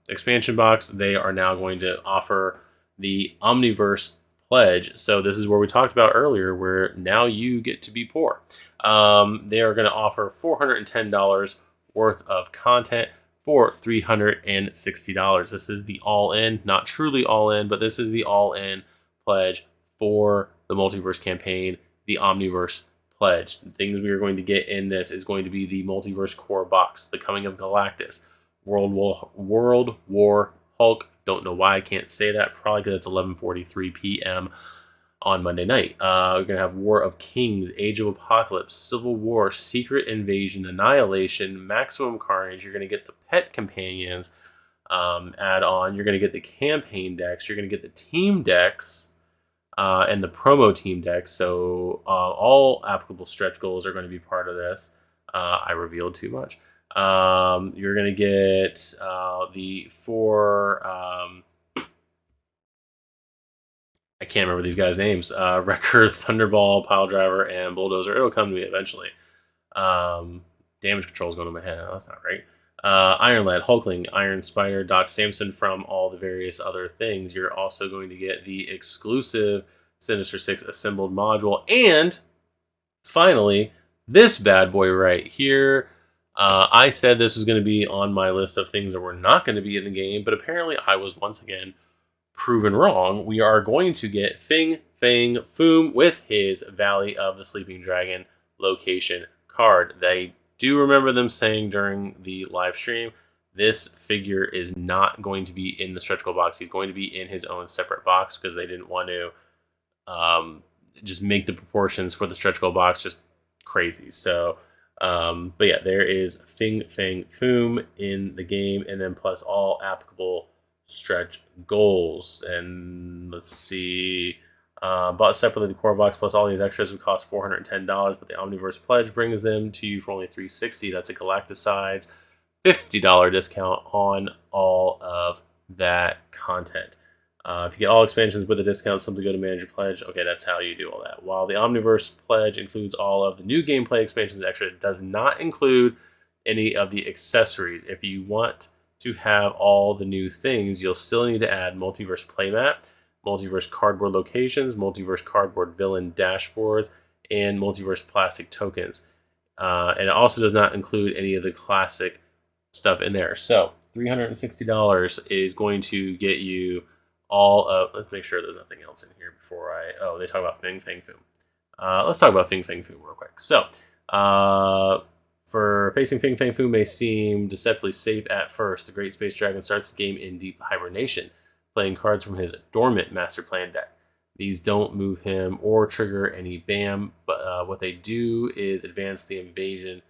expansion box, they are now going to offer the Omniverse pledge. So this is where we talked about earlier, where now you get to be poor. They are going to offer $410 worth of content for $360. This is the all-in, not truly all-in, but this is the all-in pledge for the Multiverse campaign, the Omniverse pledge. The things we are going to get in this is going to be the Multiverse core box, the Coming of Galactus, World War Hulk. Don't know why I can't say that. Probably because it's 11:43 p.m. on Monday night. We're going to have War of Kings, Age of Apocalypse, Civil War, Secret Invasion, Annihilation, Maximum Carnage. You're going to get the Pet Companions add-on. You're going to get the campaign decks. You're going to get the team decks and the promo team decks. So all applicable stretch goals are going to be part of this. I revealed too much. You're going to get the four... I can't remember these guys' names. Wrecker, Thunderball, Piledriver, and Bulldozer. It'll come to me eventually. Damage control is going to my head. No, that's not right. Iron Lad, Hulkling, Iron Spider, Doc Samson from all the various other things. You're also going to get the exclusive Sinister Six assembled module. And finally, this bad boy right here. I said this was going to be on my list of things that were not going to be in the game, but apparently I was once again proven wrong. We are going to get Fing Fang Foom with his Valley of the Sleeping Dragon location card. They do remember them saying during the live stream, this figure is not going to be in the stretch goal box. He's going to be in his own separate box because they didn't want to just make the proportions for the stretch goal box just crazy. So, but yeah, there is Fing Fang Foom in the game, and then plus all applicable stretch goals. And let's see, bought separately the core box plus all these extras would cost $410, but the Omniverse pledge brings them to you for only $360. That's a Galacticides $50 discount on all of that content. If you get all expansions with a discount, simply go to Manage Your Pledge. Okay, that's how you do all that. While the Omniverse Pledge includes all of the new gameplay expansions, actually it does not include any of the accessories. If you want to have all the new things, you'll still need to add Multiverse Playmat, Multiverse Cardboard Locations, Multiverse Cardboard Villain Dashboards, and Multiverse Plastic Tokens. And it also does not include any of the classic stuff in there. So $360 is going to get you all of, let's make sure there's nothing else in here before they talk about Fing Fang Foom. Let's talk about Fing Fang Foom real quick. So, for facing Fing Fang Foom may seem deceptively safe at first, the Great Space Dragon starts the game in deep hibernation, playing cards from his dormant Master Plan deck. These don't move him or trigger any BAM, but what they do is advance the invasion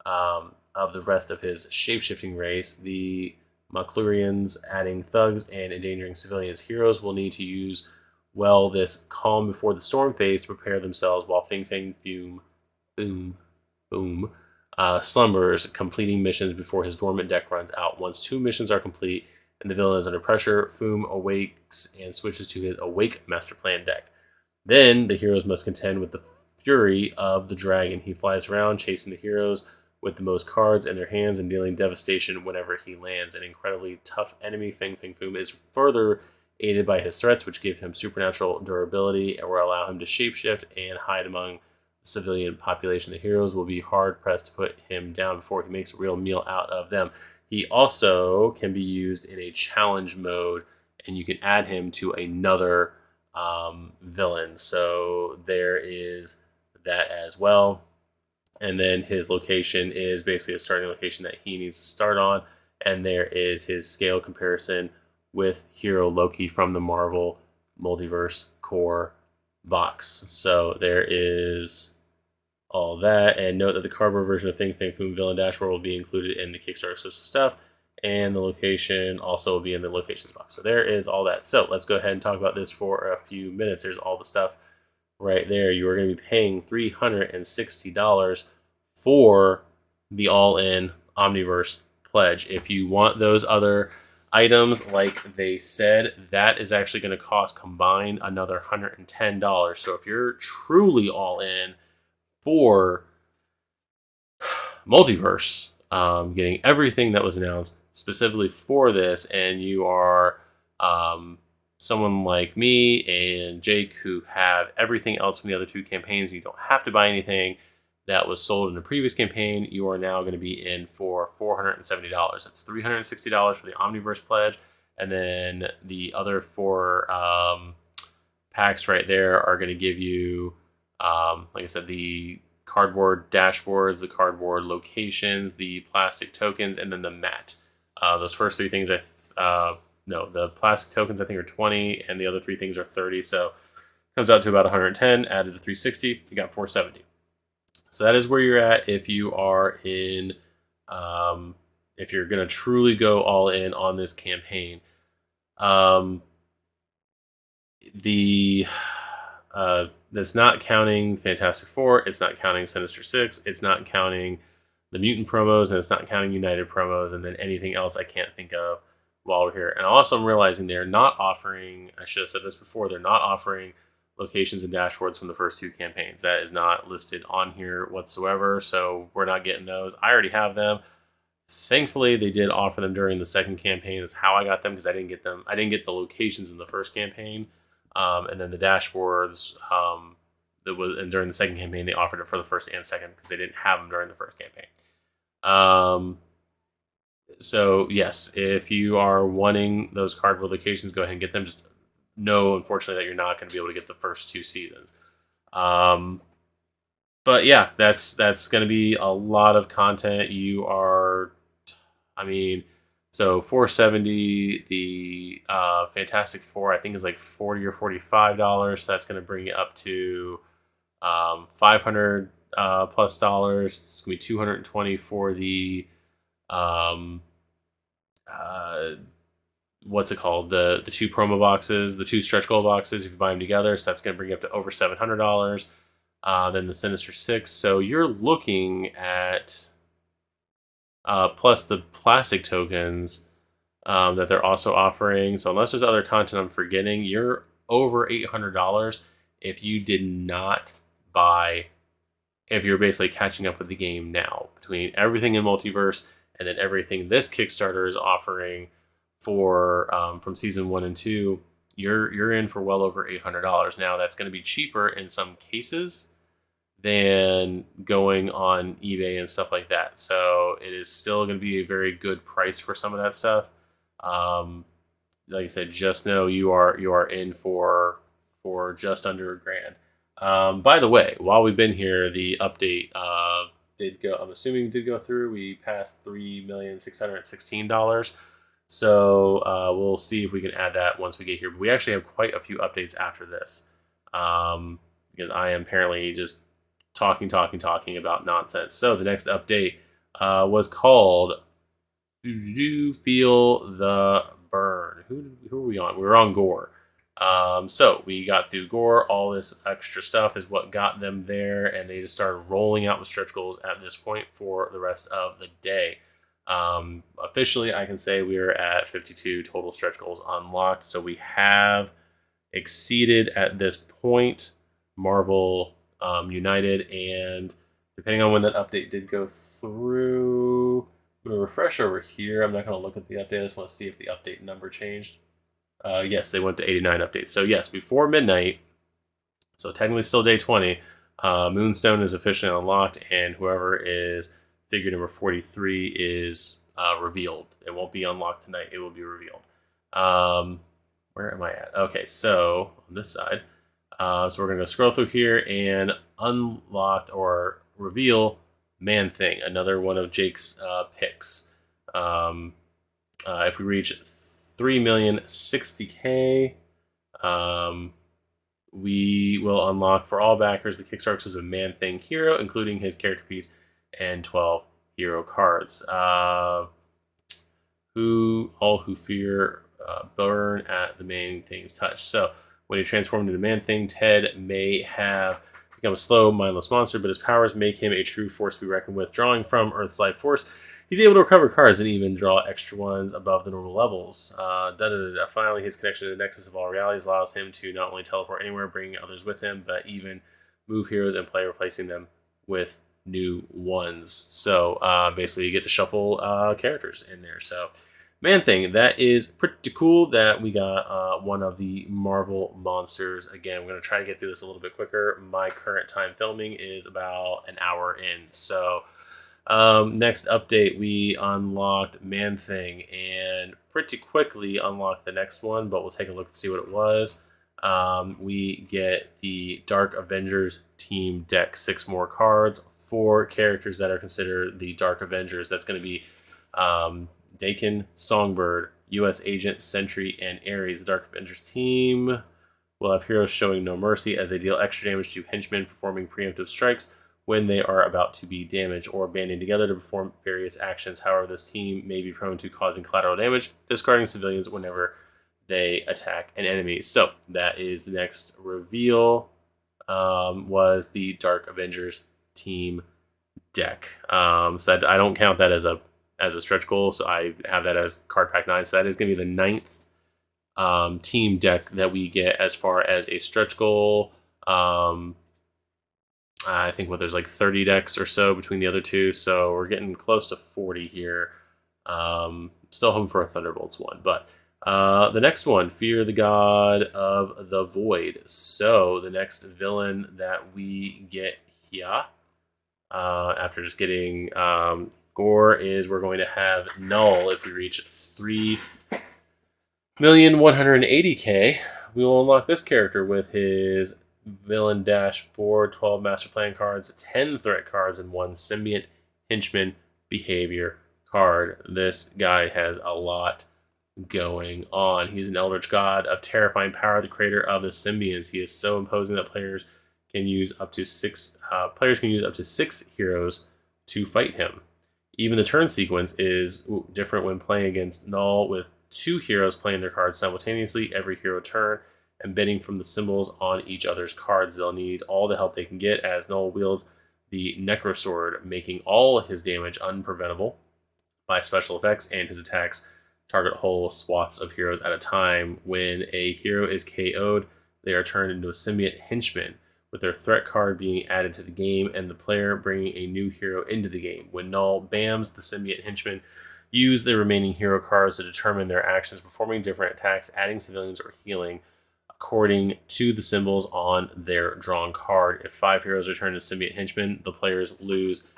of the rest of his shapeshifting race. The Maclurians, adding thugs and endangering civilians. Heroes will need to use this calm before the storm phase to prepare themselves while Fing Fang Foom slumbers, completing missions before his dormant deck runs out. Once 2 missions are complete and the villain is under pressure, Foom awakes and switches to his Awake Master Plan deck. Then the heroes must contend with the fury of the dragon. He flies around chasing the heroes with the most cards in their hands and dealing devastation whenever he lands. An incredibly tough enemy, Fing Fang Foom is further aided by his threats, which give him supernatural durability or allow him to shapeshift and hide among the civilian population. The heroes will be hard-pressed to put him down before he makes a real meal out of them. He also can be used in a challenge mode, and you can add him to another villain. So there is that as well. And then his location is basically a starting location that he needs to start on. And there is his scale comparison with Hero Loki from the Marvel Multiverse Core box. So there is all that. And note that the cardboard version of Fing Fang Foom Villain Dashboard will be included in the Kickstarter system stuff. And the location also will be in the locations box. So there is all that. So let's go ahead and talk about this for a few minutes. There's all the stuff right there. You are going to be paying $360 for the all-in Omniverse Pledge. If you want those other items, like they said, that is actually going to cost combined another $110. So if you're truly all in for Multiverse, getting everything that was announced specifically for this, and you are someone like me and Jake who have everything else from the other 2 campaigns, you don't have to buy anything that was sold in the previous campaign, you are now going to be in for $470. That's $360 for the Omniverse Pledge, and then the other 4 packs right there are going to give you, like I said, the cardboard dashboards, the cardboard locations, the plastic tokens, and then the mat. Those first 3 things, the plastic tokens I think are 20, and the other 3 things are 30. So it comes out to about 110. Added to 360, you got 470. So that is where you're at if you are in, if you're going to truly go all in on this campaign. That's not counting Fantastic Four, it's not counting Sinister Six, it's not counting the Mutant promos, and it's not counting United promos, and then anything else I can't think of while we're here. And also I'm realizing they're not offering, I should have said this before, they're not offering locations and dashboards from the first 2 campaigns. That is not listed on here whatsoever, so we're not getting those. I already have them. Thankfully, they did offer them during the second campaign. That's how I got them, because I didn't get them. I didn't get the locations in the first campaign, and then the dashboards. And during the second campaign, they offered it for the first and second because they didn't have them during the first campaign. So yes, if you are wanting those cardboard locations, go ahead and get them. Just know, unfortunately, that you're not going to be able to get the first 2 seasons. But yeah, that's going to be a lot of content. You are, so 470. The Fantastic Four, I think, is like $40 or $45. So that's going to bring it up to $500 plus dollars. It's going to be $220 for the what's it called? The 2 promo boxes, the 2 stretch goal boxes, if you buy them together. So that's going to bring it up to over $700. Then the Sinister Six. So you're looking at, plus the plastic tokens, that they're also offering. So unless there's other content I'm forgetting, you're over $800 if you did not buy, if you're basically catching up with the game now, between everything in Multiverse and then everything this Kickstarter is offering for from season 1 and 2. You're in for well over $800. Now that's going to be cheaper in some cases than going on eBay and stuff like that. So it is still going to be a very good price for some of that stuff. Like I said, just know you are in for just under $1,000. By the way, while we've been here, the update did go. I'm assuming did go through. We passed $3,616. So we'll see if we can add that once we get here. But we actually have quite a few updates after this, because I am apparently just talking about nonsense. So the next update was called "Do Feel the Burn." Who are we on? We were on Gore. So we got through Gore. All this extra stuff is what got them there, and they just started rolling out with stretch goals at this point for the rest of the day. Officially, I can say we are at 52 total stretch goals unlocked. So we have exceeded at this point Marvel United, and depending on when that update did go through, I'm going to refresh over here. I'm not going to look at the update. I just want to see if the update number changed. Yes, they went to 89 updates. So yes, before midnight, so technically still day 20, Moonstone is officially unlocked, and whoever is figure number 43 is revealed. It won't be unlocked tonight. It will be revealed. Where am I at? Okay, so on this side. So we're going to scroll through here and unlocked or reveal Man-Thing, another one of Jake's picks. If we reach 3,060,000, we will unlock for all backers the Kickstarter exclusive Man-Thing hero, including his character piece and 12 hero cards. Who fear burn at the Man-Thing's touch. So when he transformed into Man-Thing, Ted may have become a slow, mindless monster, but his powers make him a true force to be reckoned with. Drawing from Earth's life force, he's able to recover cards and even draw extra ones above the normal levels. Finally, his connection to the nexus of all realities allows him to not only teleport anywhere, bringing others with him, but even move heroes and play, replacing them with new ones. So basically, you get to shuffle characters in there. So Man-Thing, that is pretty cool that we got one of the Marvel monsters. Again, we're going to try to get through this a little bit quicker. My current time filming is about an hour in. So next update, we unlocked Man-Thing and pretty quickly unlocked the next one, but we'll take a look and see what it was. We get the Dark Avengers team deck, 6 more cards, 4 characters that are considered the Dark Avengers. That's going to be Dakin, Songbird, U.S. Agent, Sentry, and Ares. The Dark Avengers team will have heroes showing no mercy as they deal extra damage to henchmen performing preemptive strikes when they are about to be damaged or banding together to perform various actions. However, this team may be prone to causing collateral damage, discarding civilians whenever they attack an enemy. So that is the next reveal, was the Dark Avengers team deck. So that, I don't count that as a stretch goal, so I have that as card pack 9. So that is going to be the 9th team deck that we get as far as a stretch goal. I think there's like 30 decks or so between the other two, so we're getting close to 40 here. Still hoping for a Thunderbolts one, but the next one, Fear the God of the Void. So the next villain that we get here, after just getting Gore, is we're going to have Null. If we reach 3,180,000, we will unlock this character with his villain dashboard, 12 master plan cards, 10 threat cards, and 1 symbiont henchman behavior card. This guy has a lot going on. He's an eldritch god of terrifying power, the creator of the symbionts. He is so imposing that players can use up to 6 heroes to fight him. Even the turn sequence is different when playing against Null, with 2 heroes playing their cards simultaneously every hero turn and bidding from the symbols on each other's cards. They'll need all the help they can get as Null wields the Necrosword, making all his damage unpreventable by special effects and his attacks target whole swaths of heroes at a time. When a hero is KO'd, they are turned into a symbiote henchman, with their threat card being added to the game and the player bringing a new hero into the game. When Null bams the symbiote henchman, use the remaining hero cards to determine their actions, performing different attacks, adding civilians, or healing according to the symbols on their drawn card. If 5 heroes are turned into symbiote henchmen, the players lose.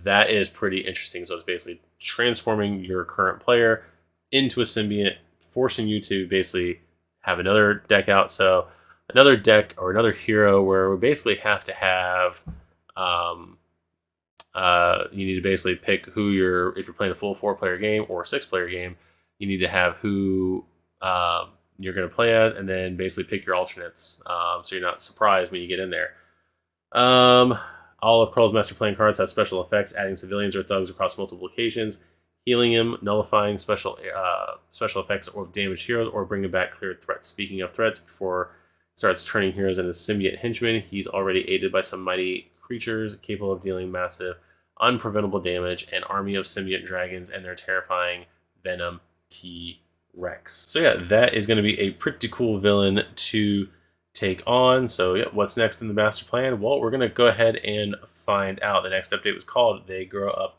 That is pretty interesting. So it's basically transforming your current player into a symbiote, forcing you to basically have another deck out. So another deck or another hero where we basically have to have you need to basically pick who if you're playing a full 4-player game or a 6-player game, you need to have who you're going to play as, and then basically pick your alternates, so you're not surprised when you get in there. All of Curl's master plan cards have special effects, adding civilians or thugs across multiple locations, healing him, nullifying special effects of damaged heroes, or bringing back cleared threats. Speaking of threats, before it starts turning heroes into symbiote henchmen, he's already aided by some mighty creatures capable of dealing massive, unpreventable damage, an army of symbiote dragons, and their terrifying Venom T-Rex. So yeah, that is going to be a pretty cool villain to take on. So yeah, what's next in the master plan? Well, we're going to go ahead and find out. The next update was called They Grow Up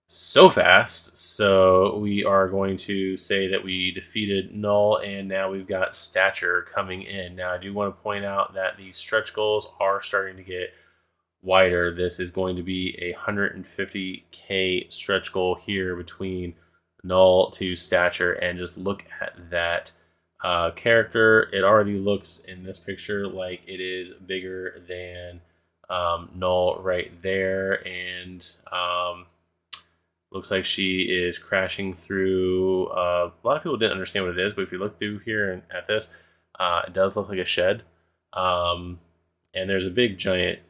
So Fast. So we are going to say that we defeated Null, and now we've got Stature coming in. Now I do want to point out that the stretch goals are starting to get wider. This is going to be a 150k stretch goal here between Null to Stature, and just look at that character. It already looks in this picture like it is bigger than Null right there, and looks like she is crashing through. A lot of people didn't understand what it is, but if you look through here and at this, it does look like a shed. And there's a big giant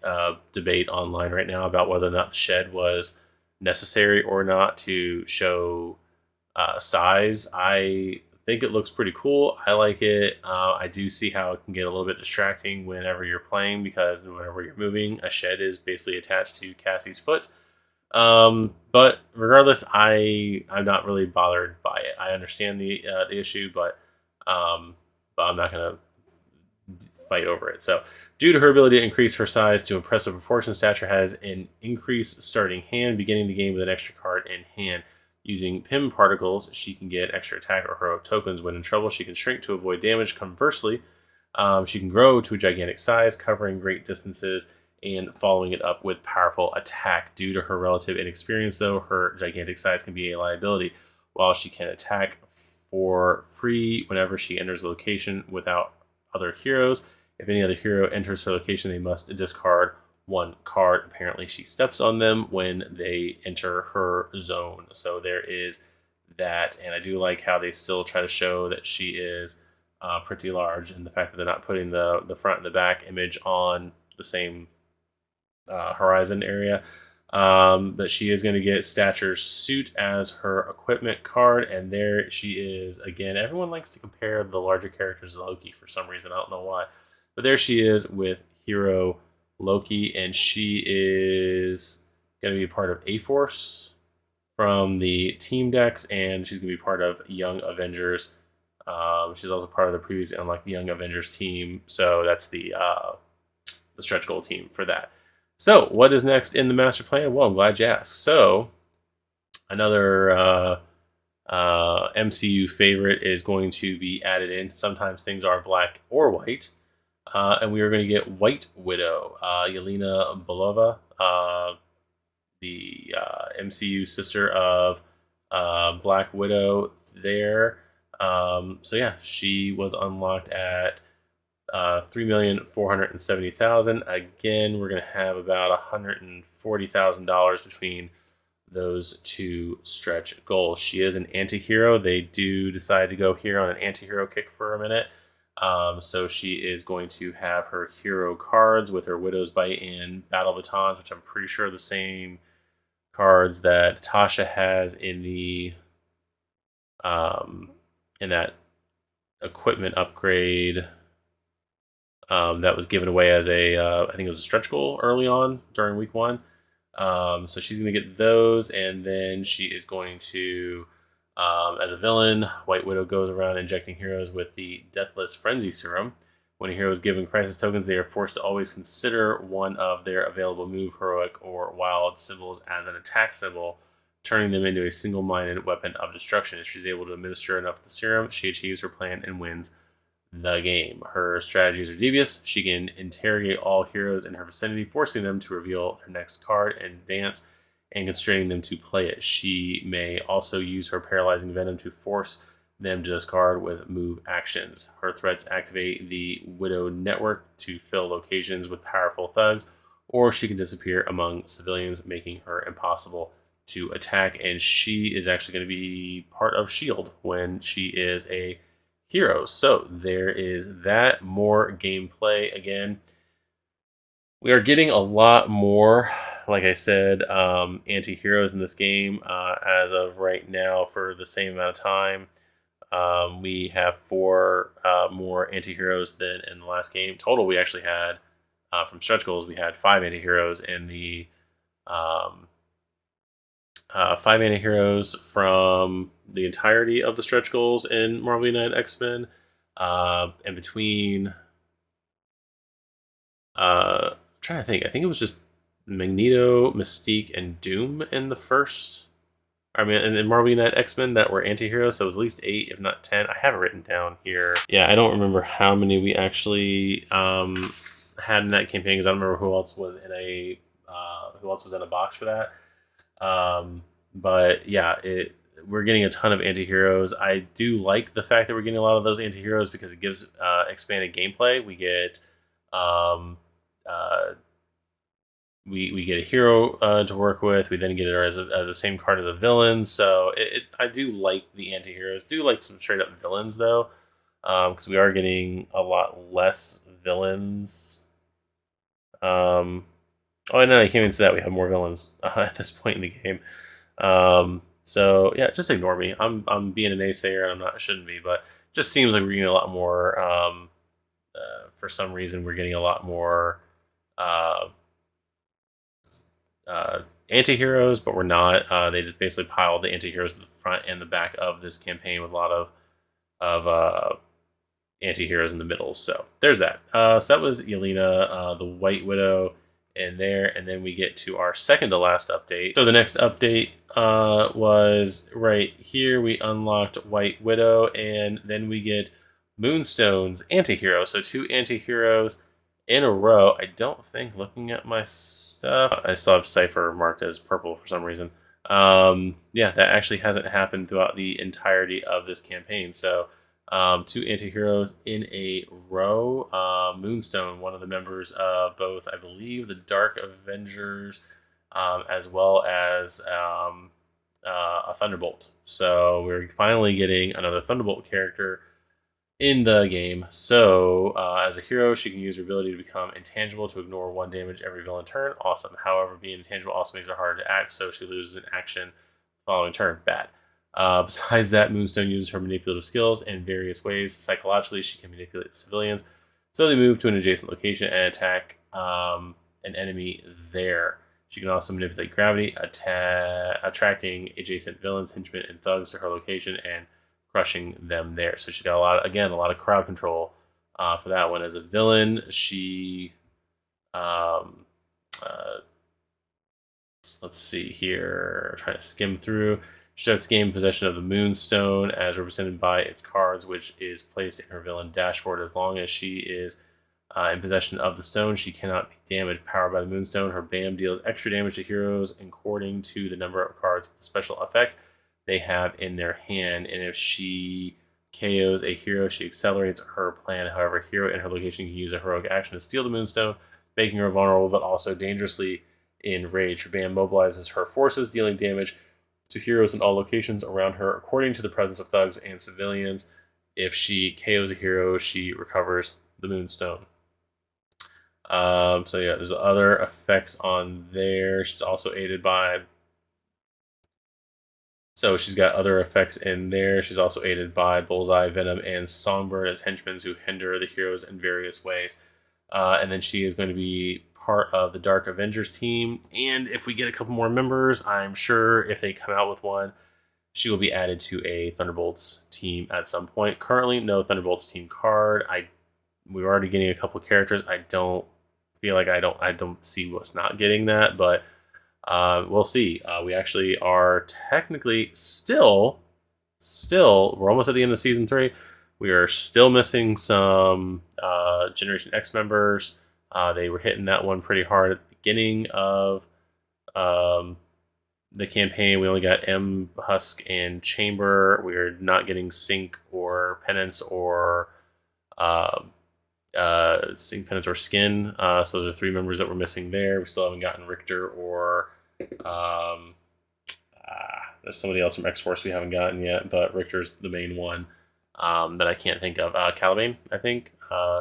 debate online right now about whether or not the shed was necessary or not to show size. I think it looks pretty cool. I like it. I do see how it can get a little bit distracting whenever you're playing, because whenever you're moving, a shed is basically attached to Cassie's foot. But regardless, I'm not really bothered by it. I understand the issue, but I'm not gonna fight over it. So, due to her ability to increase her size to impressive proportions, Stature has an increased starting hand, beginning the game with an extra card in hand. Using Pim particles, she can get extra attack or heroic tokens. When in trouble, she can shrink to avoid damage. Conversely, she can grow to a gigantic size, covering great distances and following it up with powerful attack. Due to her relative inexperience, though, her gigantic size can be a liability. While she can attack for free whenever she enters a location without other heroes, if any other hero enters her location, they must discard 1 card. Apparently, she steps on them when they enter her zone. So there is that, and I do like how they still try to show that she is pretty large, and the fact that they're not putting the front and the back image on the same horizon area. But she is going to get Stature's suit as her equipment card, and there she is again. Everyone likes to compare the larger characters to Loki for some reason. I don't know why, but there she is with Hero Loki, and she is going to be part of A-Force from the team decks, and she's going to be part of Young Avengers. She's also part of the previously unlocked Young Avengers team, so that's the stretch goal team for that. So, what is next in the master plan? Well, I'm glad you asked. So, another MCU favorite is going to be added in. Sometimes things are black or white. And we are going to get White Widow, Yelena Belova, the MCU sister of Black Widow there. So yeah, she was unlocked at 3,470,000. Again, we're going to have about $140,000 between those two stretch goals. She is an anti-hero. They do decide to go here on an anti-hero kick for a minute. So she is going to have her hero cards with her Widow's Bite and Battle Batons, which I'm pretty sure are the same cards that Tasha has in the in that equipment upgrade that was given away as a I think it was a stretch goal early on during week 1. So she's going to get those, and then she is going to As a villain, White Widow goes around injecting heroes with the Deathless Frenzy Serum. When a hero is given crisis tokens, they are forced to always consider one of their available move, heroic, or wild symbols as an attack symbol, turning them into a single-minded weapon of destruction. If she's able to administer enough of the serum, she achieves her plan and wins the game. Her strategies are devious. She can interrogate all heroes in her vicinity, forcing them to reveal their next card and dance, and constraining them to play it. She may also use her paralyzing venom to force them to discard with move actions. Her threats activate the Widow Network to fill locations with powerful thugs, or she can disappear among civilians, making her impossible to attack. And she is actually going to be part of S.H.I.E.L.D. when she is a hero. So there is that. More gameplay. Again, we are getting a lot more, like I said, anti-heroes in this game as of right now for the same amount of time. We have 4 more anti-heroes than in the last game. Total, we actually had, from stretch goals, we had 5 anti-heroes in the... 5 anti-heroes from the entirety of the stretch goals in Marvel United X-Men. And between... I'm trying to think. I think it was just Magneto, Mystique, and Doom in the first... I mean, in Marvel United X-Men that were anti-heroes, so it was at least 8, if not 10. I have it written down here. Yeah, I don't remember how many we actually had in that campaign, because I don't remember who else was in a box for that. But yeah, we're getting a ton of anti-heroes. I do like the fact that we're getting a lot of those anti-heroes because it gives expanded gameplay. We get we get a hero to work with. We then get it as the same card as a villain. So I do like the anti-heroes. Do like some straight up villains though, because we are getting a lot less villains. Oh, no, I came into that. We have more villains at this point in the game. So yeah, just ignore me. I'm being a naysayer, and I shouldn't be, but it just seems like we're getting a lot more. For some reason, we're getting a lot more anti-heroes, but we're not. They just basically piled the anti-heroes to the front and the back of this campaign with a lot of anti-heroes in the middle. So there's that. So that was Yelena, the White Widow, in there, and then we get to our second to last update. So the next update was right here. We unlocked White Widow, and then we get Moonstone's anti-hero. So 2 anti-heroes in a row. I don't think, looking at my stuff, I still have Cypher marked as purple for some reason. Yeah, that actually hasn't happened throughout the entirety of this campaign. So 2 anti-heroes in a row. Moonstone, one of the members of both, I believe, the Dark Avengers, as well as a Thunderbolt. So we're finally getting another Thunderbolt character in the game. So as a hero, she can use her ability to become intangible to ignore 1 damage every villain turn. Awesome. However, being intangible also makes it harder to act, so she loses an action the following turn. Bad. Besides that, Moonstone uses her manipulative skills in various ways. Psychologically, she can manipulate civilians, so they move to an adjacent location and attack an enemy there. She can also manipulate gravity, attracting adjacent villains, henchmen, and thugs to her location and crushing them there. So she's got a lot of crowd control for that one. As a villain, she let's see here. I'm trying to skim through. She starts gaining possession of the Moonstone as represented by its cards, which is placed in her villain dashboard. As long as she is in possession of the stone, she cannot be damaged. Powered by the Moonstone, her BAM deals extra damage to heroes according to the number of cards with the special effect they have in their hand. And if she KOs a hero, she accelerates her plan. However, a hero in her location can use a heroic action to steal the Moonstone, making her vulnerable but also dangerously enraged. Her BAM mobilizes her forces, dealing damage to heroes in all locations around her according to the presence of thugs and civilians. If she KOs a hero, she recovers the Moonstone. So yeah, there's other effects on there. She's also aided by... So she's got other effects in there. She's also aided by Bullseye, Venom, and Songbird as henchmen who hinder the heroes in various ways. And then she is going to be part of the Dark Avengers team. And if we get a couple more members, I'm sure if they come out with one, she will be added to a Thunderbolts team at some point. Currently, no Thunderbolts team card. We're already getting a couple characters. I don't feel like I don't see what's not getting that, but we'll see. We actually are technically still we're almost at the end of season 3. We are still missing some Generation X members. They were hitting that one pretty hard at the beginning of the campaign. We only got M, Husk, and Chamber. We're not getting Sync or Penance or Sync, Penance, or Skin. So those are 3 members that we're missing there. We still haven't gotten Richter or there's somebody else from X-Force we haven't gotten yet, but Richter's the main one that I can't think of. Caliban, I think,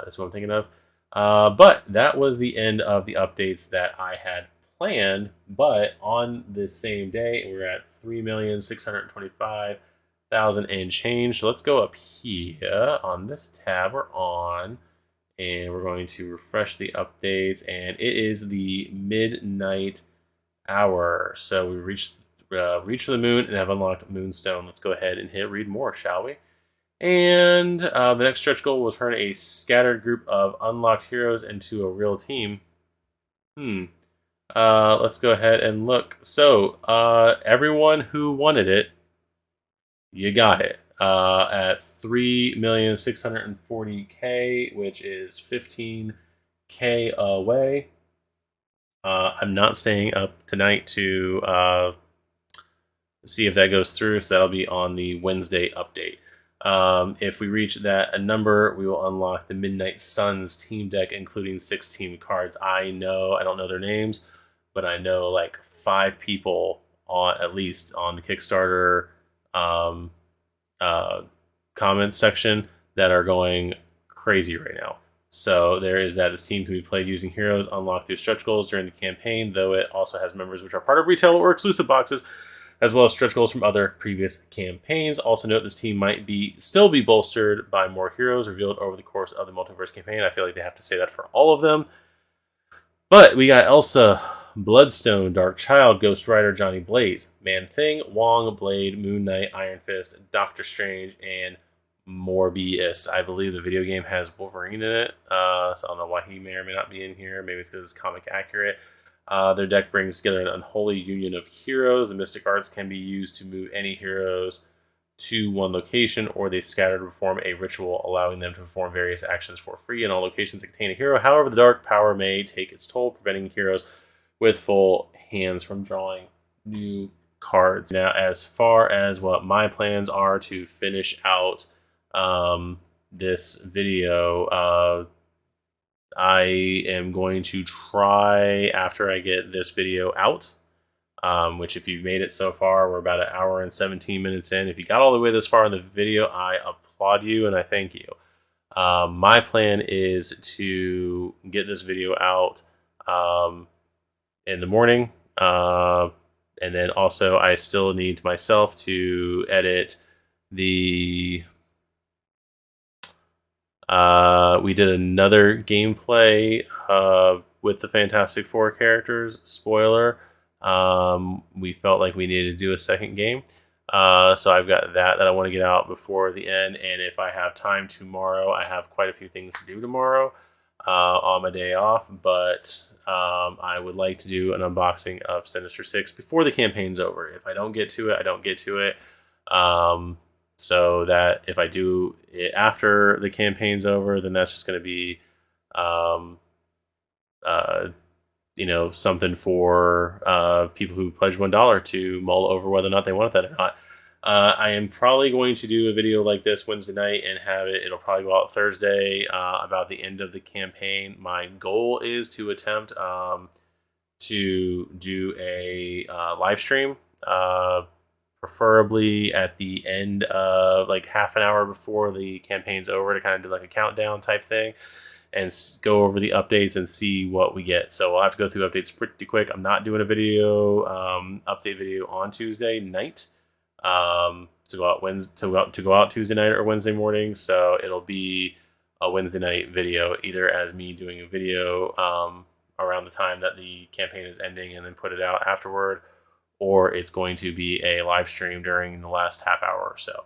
is what I'm thinking of. But that was the end of the updates that I had planned. But on this same day, we're at 3,625,000 and change. So let's go up here on this tab we're on, and we're going to refresh the updates, and it is the midnight hour. So we reached the moon and have unlocked Moonstone. Let's go ahead and hit read more, shall we? And the next stretch goal will turn a scattered group of unlocked heroes into a real team. Let's go ahead and look. So everyone who wanted it, you got it. At 3,640,000, which is 15K away. I'm not staying up tonight to see if that goes through, so that'll be on the Wednesday update. If we reach that number, we will unlock the Midnight Suns team deck, including 6 team cards. I don't know their names, but I know like 5 people at least on the Kickstarter comment section that are going crazy right now. So there is that. This team can be played using heroes unlocked through stretch goals during the campaign, though it also has members which are part of retail or exclusive boxes, as well as stretch goals from other previous campaigns. Also note this team might still be bolstered by more heroes revealed over the course of the Multiverse campaign. I feel like they have to say that for all of them. But we got Elsa, Bloodstone, Dark Child, Ghost Rider, Johnny Blaze, Man-Thing, Wong, Blade, Moon Knight, Iron Fist, Doctor Strange, and Morbius. I believe the video game has Wolverine in it, so I don't know why he may or may not be in here. Maybe it's because it's comic accurate. Their deck brings together an unholy union of heroes. The Mystic Arts can be used to move any heroes to one location, or they scatter to perform a ritual, allowing them to perform various actions for free in all locations that contain a hero. However, the dark power may take its toll, preventing heroes with full hands from drawing new cards. Now, as far as what my plans are to finish out this video, I am going to try, after I get this video out, which if you've made it so far, we're about 1 hour and 17 minutes in. If you got all the way this far in the video, I applaud you and I thank you. My plan is to get this video out in the morning, and then also I still need myself to edit the... we did another gameplay with the Fantastic Four characters. Spoiler, we felt like we needed to do a second game. So I've got that I want to get out before the end. And if I have time tomorrow, I have quite a few things to do tomorrow on my day off. But I would like to do an unboxing of Sinister Six before the campaign's over. If I don't get to it, I don't get to it. So that if I do it after the campaign's over, then that's just going to be, something for people who pledge $1 to mull over whether or not they want that or not. I am probably going to do a video like this Wednesday night and it'll probably go out Thursday about the end of the campaign. My goal is to attempt to do a live stream, preferably at the end of like half an hour before the campaign's over, to kind of do like a countdown type thing and go over the updates and see what we get. So I'll have to go through updates pretty quick. I'm not doing a video update video on Tuesday night to go out Tuesday night or Wednesday morning. So it'll be a Wednesday night video, either as me doing a video around the time that the campaign is ending and then put it out afterward, or it's going to be a live stream during the last half hour or so.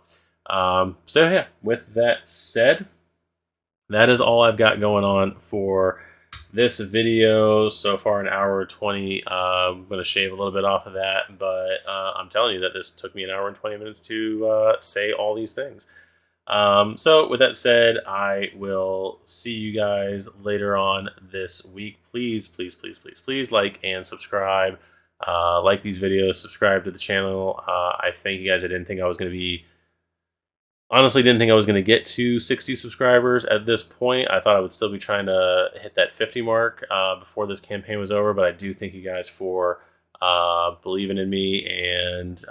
So yeah, with that said, that is all I've got going on for this video. So far, an hour 20. I'm going to shave a little bit off of that, but I'm telling you that this took me an hour and 20 minutes to say all these things. So with that said, I will see you guys later on this week. Please, please, please, please, please like and subscribe. Like these videos, subscribe to the channel. I thank you guys. I didn't think I was going to be... Honestly, didn't think I was going to get to 60 subscribers at this point. I thought I would still be trying to hit that 50 mark before this campaign was over, but I do thank you guys for believing in me and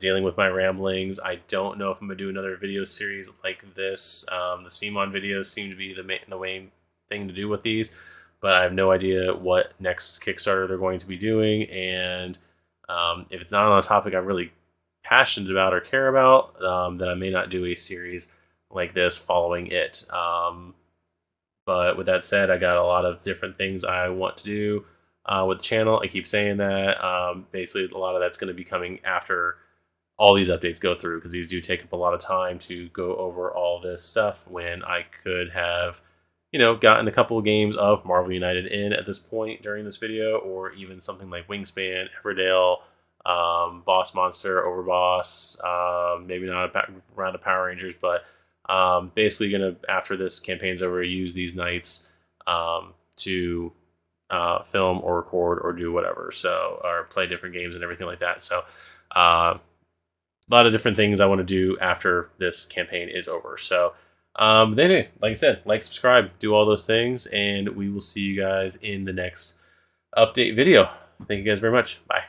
dealing with my ramblings. I don't know if I'm going to do another video series like this. The CMON videos seem to be the main thing to do with these, but I have no idea what next Kickstarter they're going to be doing, and if it's not on a topic I'm really passionate about or care about, then I may not do a series like this following it. But with that said, I got a lot of different things I want to do with the channel. I keep saying that. Basically, a lot of that's going to be coming after all these updates go through, because these do take up a lot of time to go over all this stuff, when I could have, gotten a couple of games of Marvel United in at this point during this video, or even something like Wingspan, Everdale, Boss Monster, Overboss, maybe not a round of Power Rangers, but basically gonna, after this campaign's over, use these nights to film or record or do whatever, so, or play different games and everything like that. So a lot of different things I want to do after this campaign is over. So anyway, like I said, like, subscribe, do all those things, and we will see you guys in the next update video. Thank you guys very much. Bye.